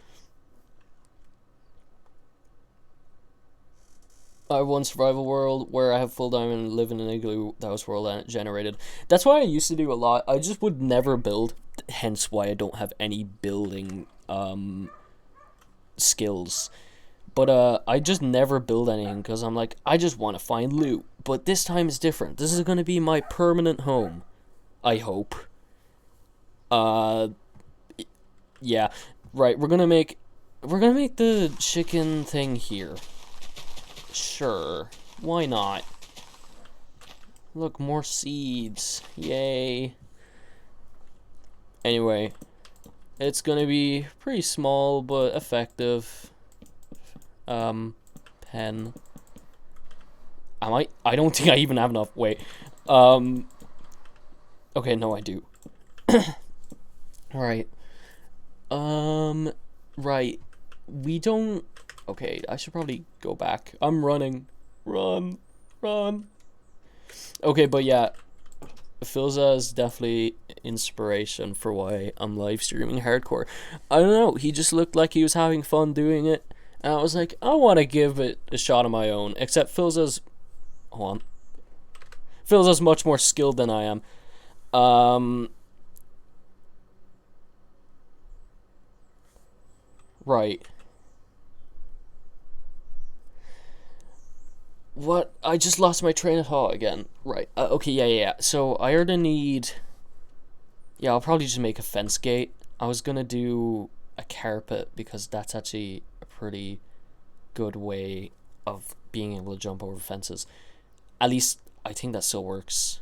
A: I have one survival world where I have full diamond and live in an igloo that was world generated. That's why I used to do a lot. I just would never build, hence why I don't have any building skills. But I just never build anything because I'm like, I just want to find loot. But this time is different. This is going to be my permanent home. I hope. Yeah. Right, we're going to make the chicken thing here. Sure. Why not? Look, more seeds. Yay. Anyway, it's going to be pretty small but effective. Pen. I don't think I even have enough. Wait. Okay, no, I do. Alright. Right. We don't... Okay, I should probably go back. I'm running. Run. Okay, but yeah. Philza is definitely inspiration for why I'm live streaming hardcore. I don't know, he just looked like he was having fun doing it. And I was like, I want to give it a shot of my own. Except Philza's... Hold on. Philza's much more skilled than I am. Right. What? I just lost my train of thought again. Right. Okay, yeah. So, I already need... Yeah, I'll probably just make a fence gate. I was gonna do a carpet because that's actually a pretty good way of being able to jump over fences. At least, I think that still works.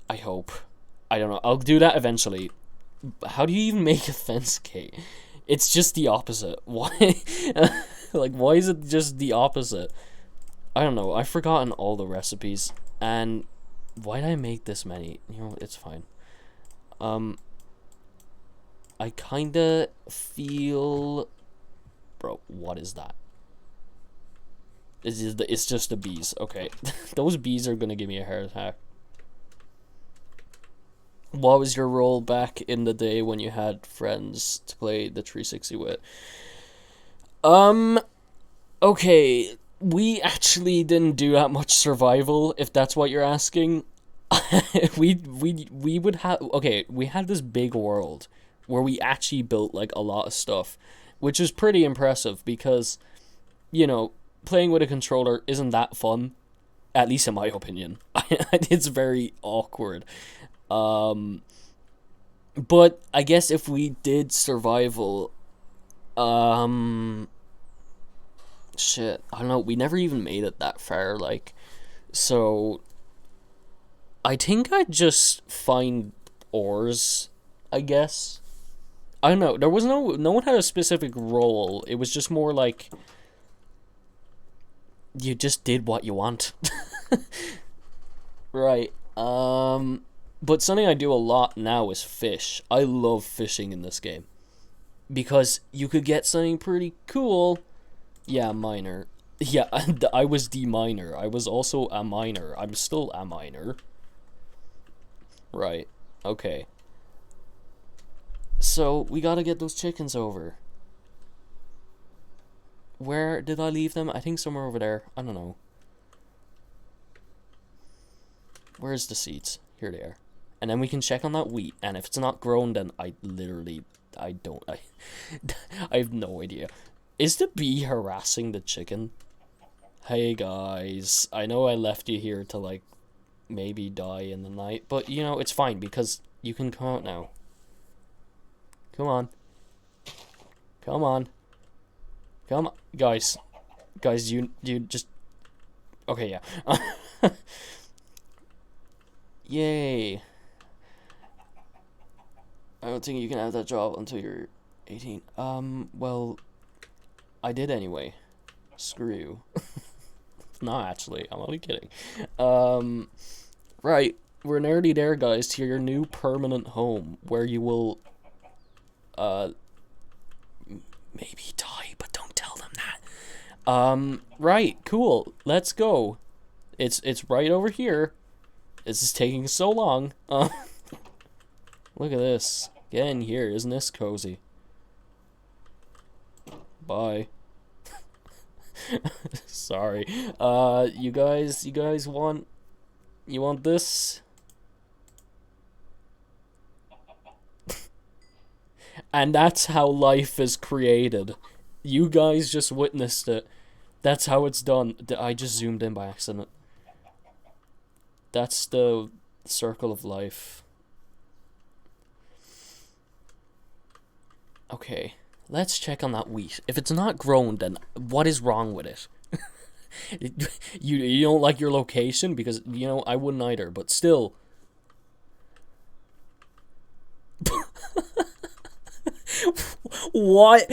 A: I hope. I don't know. I'll do that eventually. How do you even make a fence gate? It's just the opposite. Why? Like, why is it just the opposite? I don't know. I've forgotten all the recipes. And Why did I make this many? You know, it's fine. I kinda feel... Bro, what is that? It's just the bees. Okay. Those bees are gonna give me a heart attack. What was your role back in the day when you had friends to play the 360 with? Okay. We actually didn't do that much survival, if that's what you're asking. we would have... Okay, we had this big world where we actually built, like, a lot of stuff, which is pretty impressive because, you know, playing with a controller isn't that fun, at least in my opinion. It's very awkward. But I guess if we did survival, shit, I don't know, we never even made it that far, like, so I think I'd just find ores, I guess. I don't know, there was no one had a specific role, it was just more like, you just did what you want. Right, but something I do a lot now is fish. I love fishing in this game. Because you could get something pretty cool. Yeah, miner. Yeah, I was the miner. I was also a miner. I'm still a miner. Right. Okay. So, we gotta get those chickens over. Where did I leave them? I think somewhere over there. I don't know. Where's the seeds? Here they are. And then we can check on that wheat. And if it's not grown, then I I have no idea. Is the bee harassing the chicken? Hey guys, I know I left you here to, like, maybe die in the night, but you know, it's fine because you can come out now. Come on. Come on. Come on. Guys, you just... Okay, yeah. Yay. I don't think you can have that job until you're 18. Well, I did anyway. Screw you. No, actually, I'm only kidding. Right, we're nearly there, guys, to your new permanent home, where you will, maybe die, but don't tell them that. Right, cool, let's go. It's right over here. This is taking so long. Look at this. Get in here, isn't this cozy? Bye. Sorry. You guys want... You want this? And that's how life is created. You guys just witnessed it. That's how it's done. I just zoomed in by accident. That's the circle of life. Okay, let's check on that wheat. If it's not grown, then what is wrong with it? You don't like your location? Because, you know, I wouldn't either, but still. What?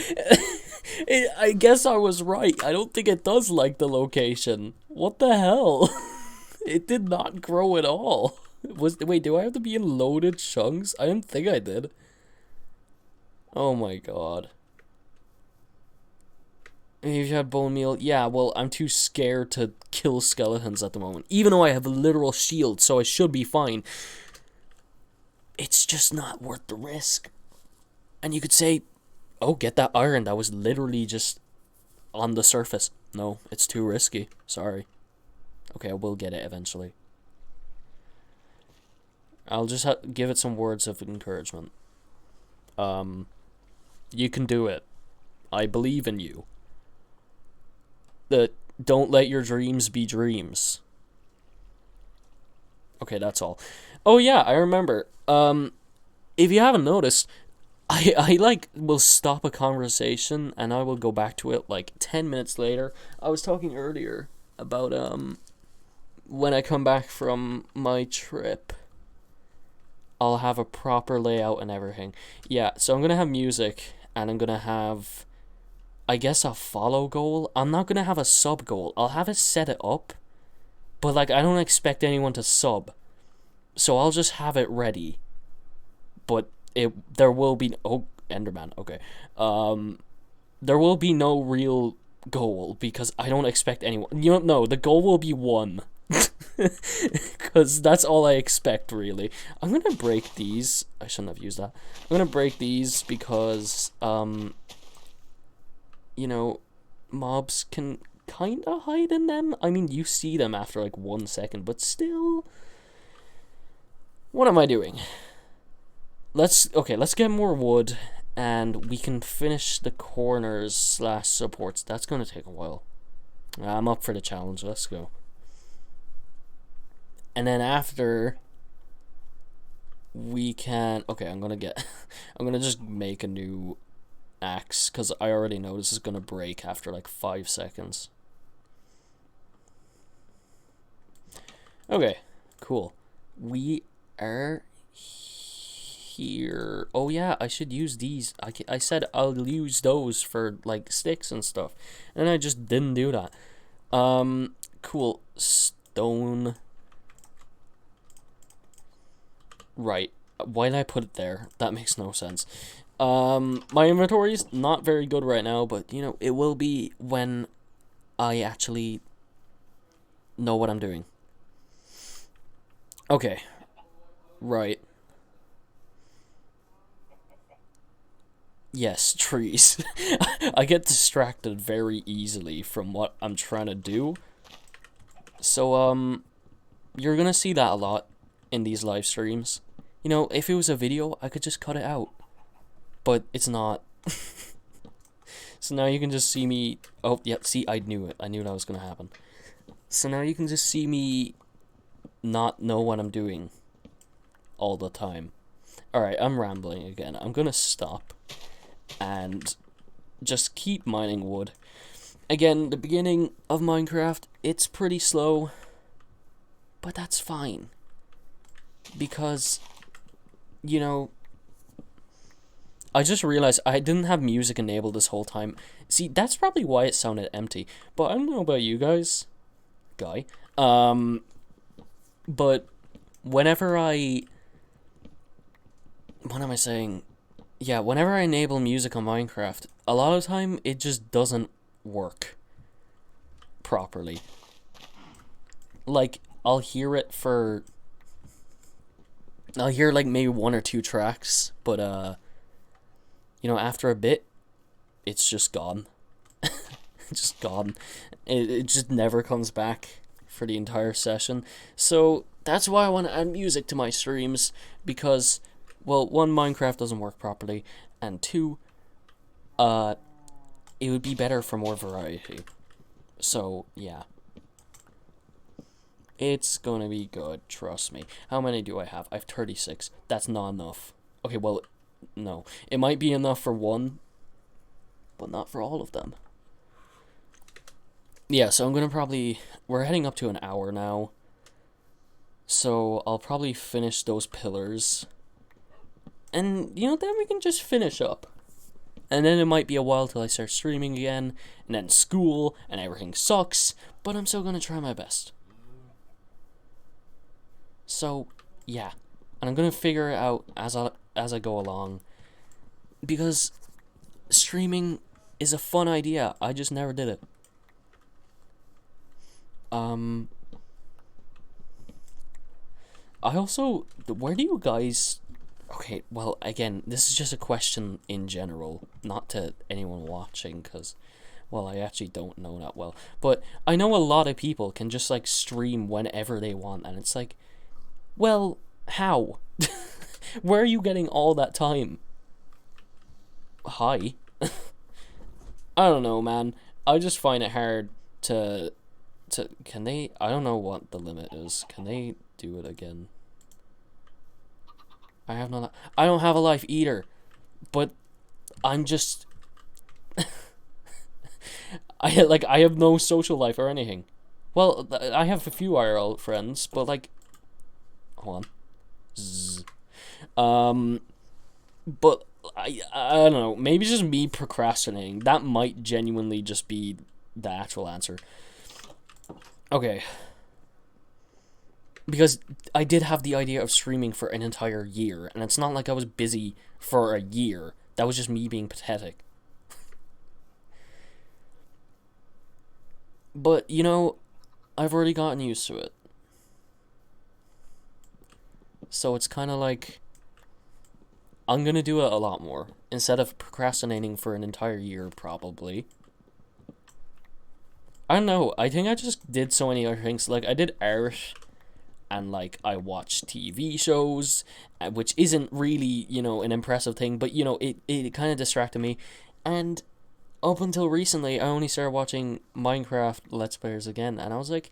A: I guess I was right. I don't think it does like the location. What the hell? It did not grow at all. Wait, do I have to be in loaded chunks? I didn't think I did. Oh my god. If you had bone meal, yeah, well, I'm too scared to kill skeletons at the moment. Even though I have a literal shield, so I should be fine. It's just not worth the risk. And you could say, oh, get that iron that was literally just on the surface. No, it's too risky. Sorry. Okay, I will get it eventually. I'll just give it some words of encouragement. You can do it. I believe in you. Don't let your dreams be dreams. Okay, that's all. Oh yeah, I remember. If you haven't noticed, I like will stop a conversation and I will go back to it like 10 minutes later. I was talking earlier about when I come back from my trip, I'll have a proper layout and everything. Yeah, so I'm gonna have music and I'm gonna have, I guess, a follow goal. I'm not gonna have a sub goal. I'll have it set it up, but like I don't expect anyone to sub. So I'll just have it ready. But there will be Enderman. Okay. There will be no real goal because I don't expect anyone. You don't know. The goal will be 1. Because that's all I expect, really. I'm gonna break these. I shouldn't have used that. I'm gonna break these because, you know, mobs can kind of hide in them. I mean, you see them after like 1 second, but still. What am I doing? Let's get more wood, and we can finish the corners / supports. That's gonna take a while. I'm up for the challenge. Let's go. And then after, we can... Okay, I'm gonna just make a new axe, because I already know this is gonna break after like 5 seconds. Okay, cool. We are here. Oh yeah, I should use these. I said I'll use those for like sticks and stuff, and I just didn't do that. Cool. Stone. Right. Why did I put it there? That makes no sense. My inventory's not very good right now, but, you know, it will be when I actually know what I'm doing. Okay. Right. Yes, trees. I get distracted very easily from what I'm trying to do. So, you're gonna see that a lot in these live streams. You know, if it was a video, I could just cut it out. But it's not. So now you can just see me... Oh, yeah, see, I knew it. I knew that was gonna happen. So now you can just see me not know what I'm doing all the time. Alright, I'm rambling again. I'm gonna stop and just keep mining wood. Again, the beginning of Minecraft, it's pretty slow, but that's fine. Because, you know, I just realized I didn't have music enabled this whole time. See, that's probably why it sounded empty. But I don't know about you guys. Guy. But whenever I... What am I saying? Yeah, whenever I enable music on Minecraft, a lot of the time it just doesn't work properly. Like, I'll hear it for... I'll hear like maybe 1 or 2 tracks, but you know, after a bit, it's just gone. It's just gone. It just never comes back for the entire session. So that's why I want to add music to my streams, because, well, 1, Minecraft doesn't work properly, and 2, it would be better for more variety. So yeah. It's gonna be good, trust me. How many do I have? I have 36. That's not enough. Okay, well, no. It might be enough for 1, but not for all of them. Yeah, so I'm gonna probably... We're heading up to an hour now. So I'll probably finish those pillars. And, you know, then we can just finish up. And then it might be a while till I start streaming again. And then school, and everything sucks. But I'm still gonna try my best. So, yeah, and I'm gonna figure it out as I go along, because streaming is a fun idea. I just never did it. I also, where do you guys... Okay, well, again, this is just a question in general, not to anyone watching, because, well, I actually don't know that well. But I know a lot of people can just, like, stream whenever they want, and it's like... Well, how? Where are you getting all that time? Hi. I don't know, man. I just find it hard to... Can they... I don't know what the limit is. Can they do it again? I don't have a life either. But I'm just... I have no social life or anything. Well, I have a few IRL friends, but, like... Hold on. Zzz. But I don't know. Maybe it's just me procrastinating. That might genuinely just be the actual answer. Okay. because I did have the idea of streaming for an entire year, and it's not like I was busy for a year. That was just me being pathetic. But, you know, I've already gotten used to it. So it's kind of like, I'm gonna do it a lot more. Instead of procrastinating for an entire year, probably. I don't know, I think I just did so many other things. Like, I did art, and, like, I watched TV shows, which isn't really, you know, an impressive thing, but, you know, it kind of distracted me. And up until recently, I only started watching Minecraft Let's Players again, and I was like,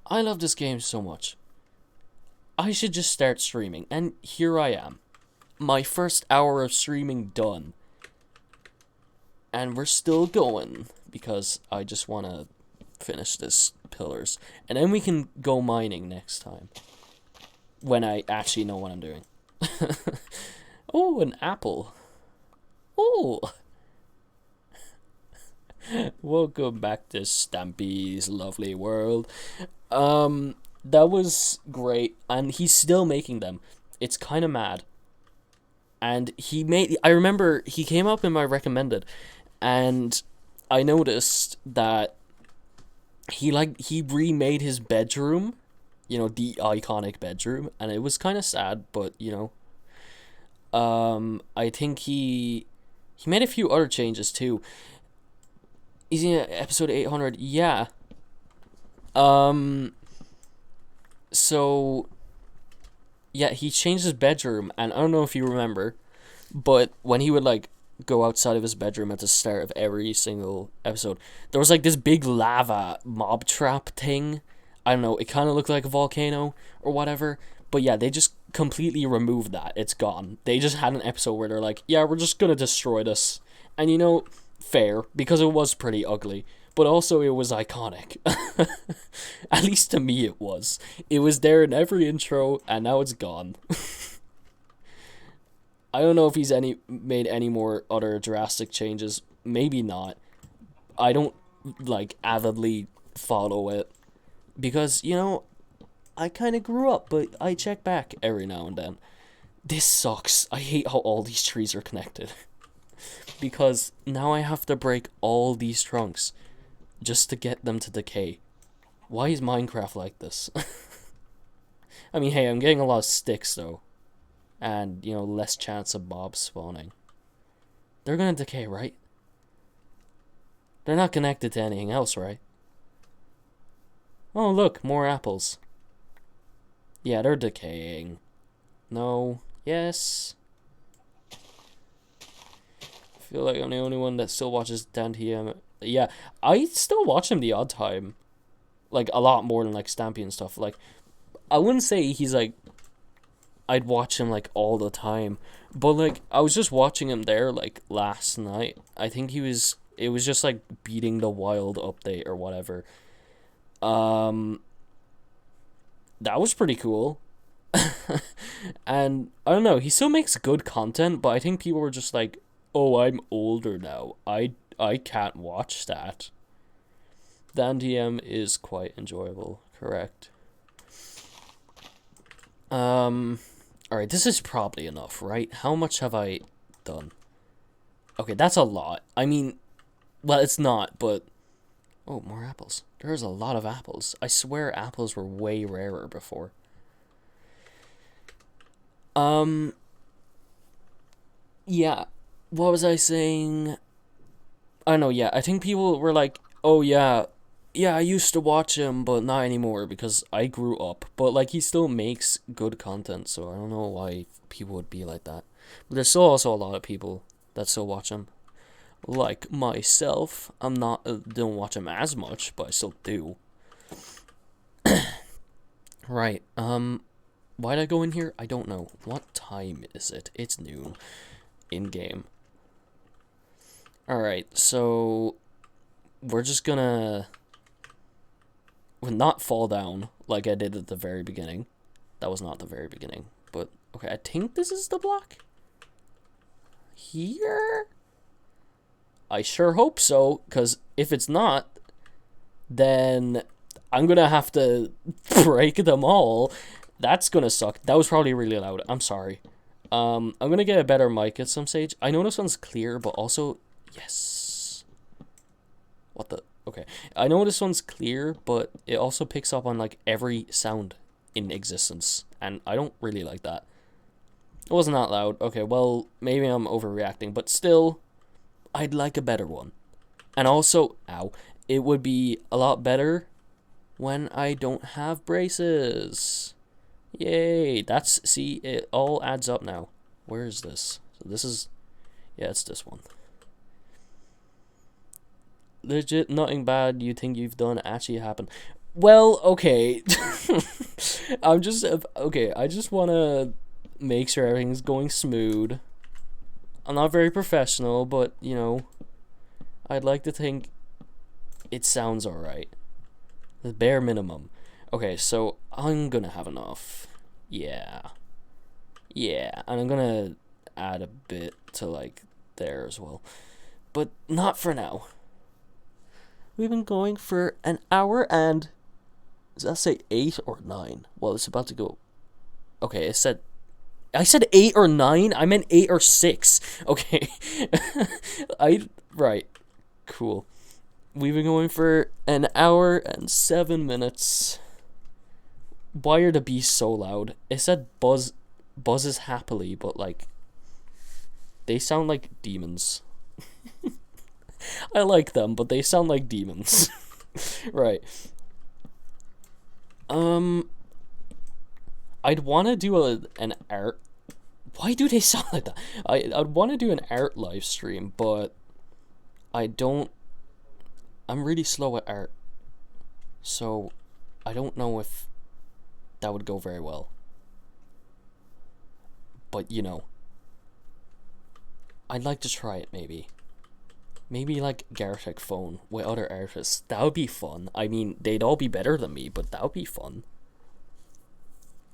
A: I love this game so much. I should just start streaming, and here I am. My first hour of streaming done. And we're still going, because I just want to finish this pillars. And then we can go mining next time. When I actually know what I'm doing. Oh, an apple. Oh! Welcome back to Stampy's lovely world. That was great, and he's still making them. It's kind of mad. And I remember he came up in my recommended, and I noticed that he remade his bedroom, you know, the iconic bedroom, and it was kind of sad, but, you know, I think he made a few other changes too. Is he in episode 800? Yeah. So, yeah, he changed his bedroom, and I don't know if you remember, but when he would, like, go outside of his bedroom at the start of every single episode, there was, like, this big lava mob trap thing. I don't know, it kind of looked like a volcano or whatever, but yeah, they just completely removed that. It's gone. They just had an episode where they're like, yeah, we're just gonna destroy this. And, you know, fair, because it was pretty ugly. But also, it was iconic. At least to me, it was. It was there in every intro, and now it's gone. I don't know if he's made any more other drastic changes. Maybe not. I don't, like, avidly follow it. Because, you know, I kind of grew up, but I check back every now and then. This sucks. I hate how all these trees are connected. Because now I have to break all these trunks just to get them to decay. Why is Minecraft like this? I mean, hey, I'm getting a lot of sticks, though. And, you know, less chance of mobs spawning. They're gonna decay, right? They're not connected to anything else, right? Oh, look, more apples. Yeah, they're decaying. No. Yes. I feel like I'm the only one that still watches Dan TM. Yeah, I still watch him the odd time. Like, a lot more than, like, Stampy and stuff. Like, I wouldn't say he's, like, I'd watch him, like, all the time. But, like, I was just watching him there, like, last night. I think it was just, like, beating the wild update or whatever. That was pretty cool. And, I don't know, he still makes good content, but I think people were just like, oh, I'm older now. I can't watch that. Dan DM is quite enjoyable, correct. Alright, this is probably enough, right? How much have I done? Okay, that's a lot. I mean, well, it's not, but... Oh, more apples. There's a lot of apples. I swear apples were way rarer before. Yeah. What was I saying? I don't know, yeah. I think people were like, oh, yeah, I used to watch him, but not anymore because I grew up. But, like, he still makes good content, so I don't know why people would be like that. But there's still also a lot of people that still watch him. Like myself. Don't watch him as much, but I still do. Right, why'd I go in here? I don't know. What time is it? It's noon. In-game. Alright, so... We're just gonna... not fall down like I did at the very beginning. That was not the very beginning. But, okay, I think this is the block? Here? I sure hope so, because if it's not, then I'm gonna have to break them all. That's gonna suck. That was probably really loud. I'm sorry. I'm gonna get a better mic at some stage. I know this one's clear, but also... Yes. What the... Okay. I know this one's clear, but it also picks up on, like, every sound in existence. And I don't really like that. It wasn't that loud. Okay, well, maybe I'm overreacting, but still, I'd like a better one. And also, ow, it would be a lot better when I don't have braces. Yay, see, it all adds up now. Where is this? So this is, yeah, it's this one. Legit, nothing bad you think you've done actually happened. Well, okay. I just want to make sure everything's going smooth. I'm not very professional, but, you know, I'd like to think it sounds alright. The bare minimum. Okay, so I'm gonna have enough. Yeah. Yeah, and I'm gonna add a bit to, like, there as well. But not for now. We've been going for an hour and... Does that say 8 or 9? Well, it's about to go... Okay, I said 8 or 9? I meant 8 or 6. Okay. Right. Cool. We've been going for an hour and 7 minutes. Why are the bees so loud? It said buzzes happily, but, like, they sound like demons. I like them, but they sound like demons. Right. I'd want to do an art... Why do they sound like that? I'd want to do an art live stream, but I don't... I'm really slow at art, so I don't know if that would go very well. But, you know, I'd like to try it, maybe. Maybe, like, Gartic Phone with other artists. That would be fun. I mean, they'd all be better than me, but that would be fun.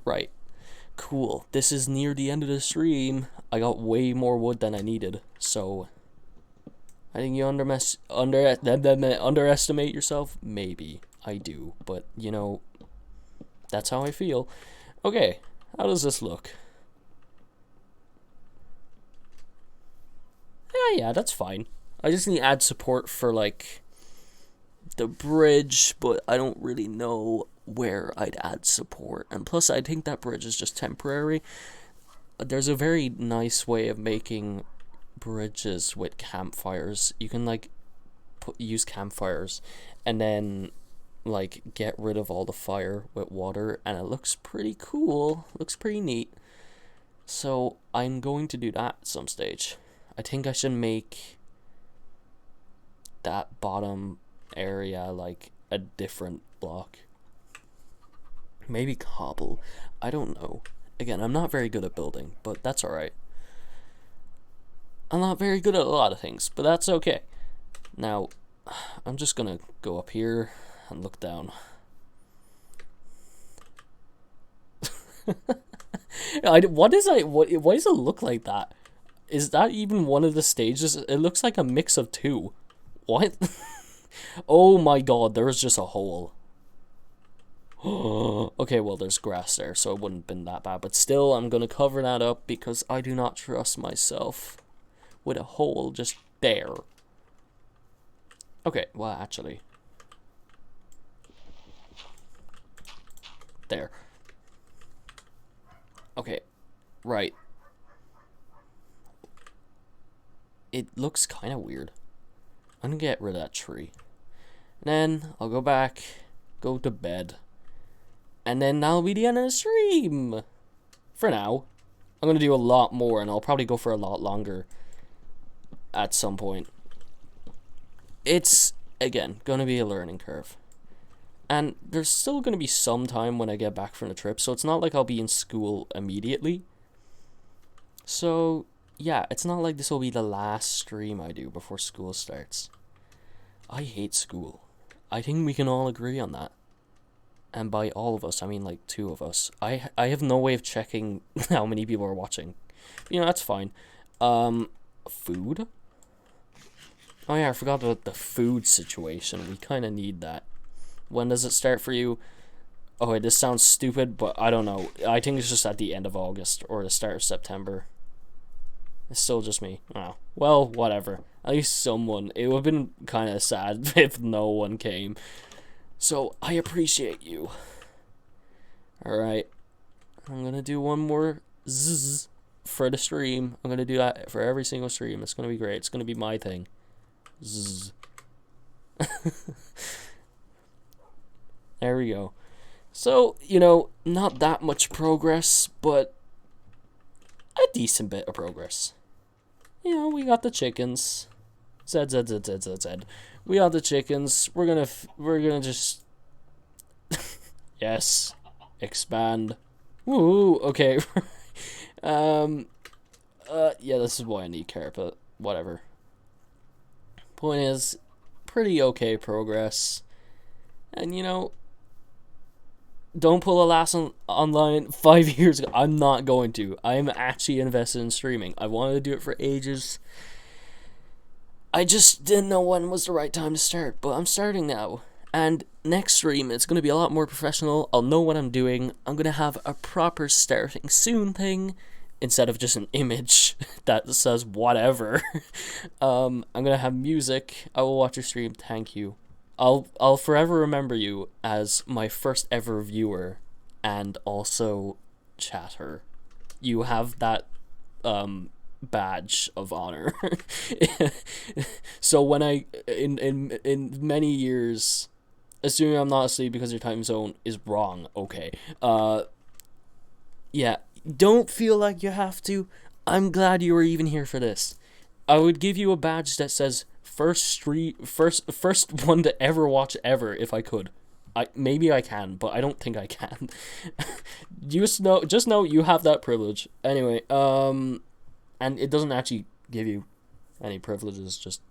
A: Right. Cool. This is near the end of the stream. I got way more wood than I needed, so... I think you underestimate yourself? Maybe. I do. But, you know, that's how I feel. Okay, how does this look? Yeah, that's fine. I just need to add support for, like, the bridge, but I don't really know where I'd add support. And plus, I think that bridge is just temporary. There's a very nice way of making bridges with campfires. You can, like, use campfires and then, like, get rid of all the fire with water, and it looks pretty cool. Looks pretty neat. So I'm going to do that at some stage. I think I should make that bottom area like a different block. Maybe cobble. I don't know. Again, I'm not very good at building, but that's alright. I'm not very good at a lot of things, but that's okay. Now, I'm just gonna go up here and look down. Why does it look like that? Is that even one of the stages? It looks like a mix of two. What? Oh my god, there's just a hole. Okay, well, there's grass there, so it wouldn't have been that bad. But still, I'm gonna cover that up because I do not trust myself with a hole just there. Okay, well, actually. There. Okay, right. It looks kind of weird. I'm gonna get rid of that tree. Then I'll go back, go to bed. And then that'll be the end of the stream. For now. I'm gonna do a lot more, and I'll probably go for a lot longer at some point. It's, again, gonna be a learning curve. And there's still gonna be some time when I get back from the trip, so it's not like I'll be in school immediately. So, yeah, it's not like this will be the last stream I do before school starts. I hate school. I think we can all agree on that. And by all of us, I mean like 2 of us. I have no way of checking how many people are watching. You know, that's fine. Food? Oh yeah, I forgot about the food situation. We kind of need that. When does it start for you? Oh, wait, this sounds stupid, but I don't know. I think it's just at the end of August or the start of September. It's still just me. Oh, well, whatever. At least someone. It would have been kind of sad if no one came. So, I appreciate you. Alright. I'm gonna do one more zzz for the stream. I'm gonna do that for every single stream. It's gonna be great. It's gonna be my thing. Zzz. There we go. So, not that much progress, but a decent bit of progress. We got the chickens. Z. We got the chickens. We're gonna just yes, expand. Woo. Okay. Yeah, this is why I need carpet. Whatever. Point is, pretty okay progress, and don't pull a last online 5 years ago. I'm not going to. I'm actually invested in streaming. I wanted to do it for ages. I just didn't know when was the right time to start, but I'm starting now. And next stream, it's going to be a lot more professional. I'll know what I'm doing. I'm going to have a proper starting soon thing instead of just an image that says whatever. I'm going to have music. I will watch your stream. Thank you. I'll forever remember you as my first ever viewer and also chatter. You have that badge of honor. So when I in many years, assuming I'm not asleep because your time zone is wrong, okay. Yeah, don't feel like you have to. I'm glad you were even here for this. I would give you a badge that says first one to ever watch ever if I could. Maybe I can, but I don't think I can. just know you have that privilege. Anyway, and it doesn't actually give you any privileges, just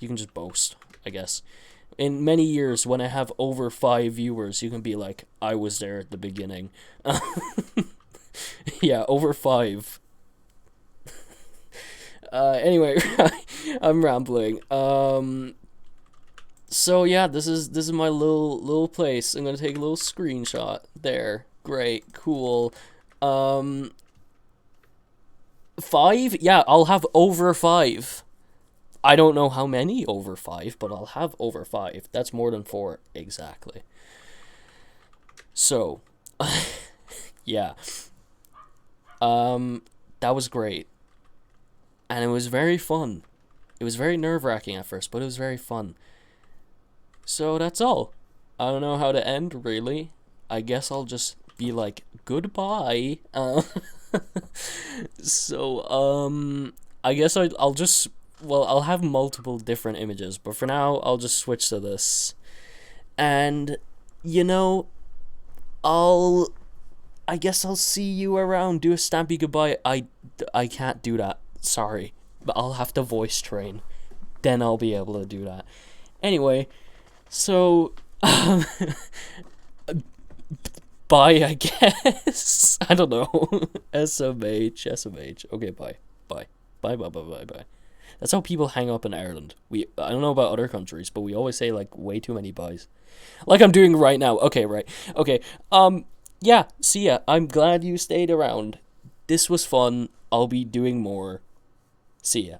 A: you can just boast, I guess. In many years, when I have over 5 viewers, you can be like, I was there at the beginning. Yeah, over 5. Anyway, I'm rambling. So yeah, this is my little place. I'm gonna take a little screenshot. There, great, cool. 5? Yeah, I'll have over 5. I don't know how many over 5, but I'll have over 5. That's more than 4 exactly. So, yeah. That was great. And it was very fun. It was very nerve-wracking at first, but it was very fun. So that's all. I don't know how to end, really. I guess I'll just be like, goodbye. So, I guess I'll just... Well, I'll have multiple different images, but for now, I'll just switch to this. And, I guess I'll see you around. Do a Stampy goodbye. I can't do that. Sorry. But I'll have to voice train. Then I'll be able to do that. Anyway, so... bye, I guess. I don't know. SMH. Okay, bye. Bye. Bye. That's how people hang up in Ireland. I don't know about other countries, but we always say, like, way too many byes. Like I'm doing right now. Okay, right. Okay. Yeah, see ya. I'm glad you stayed around. This was fun. I'll be doing more. See ya.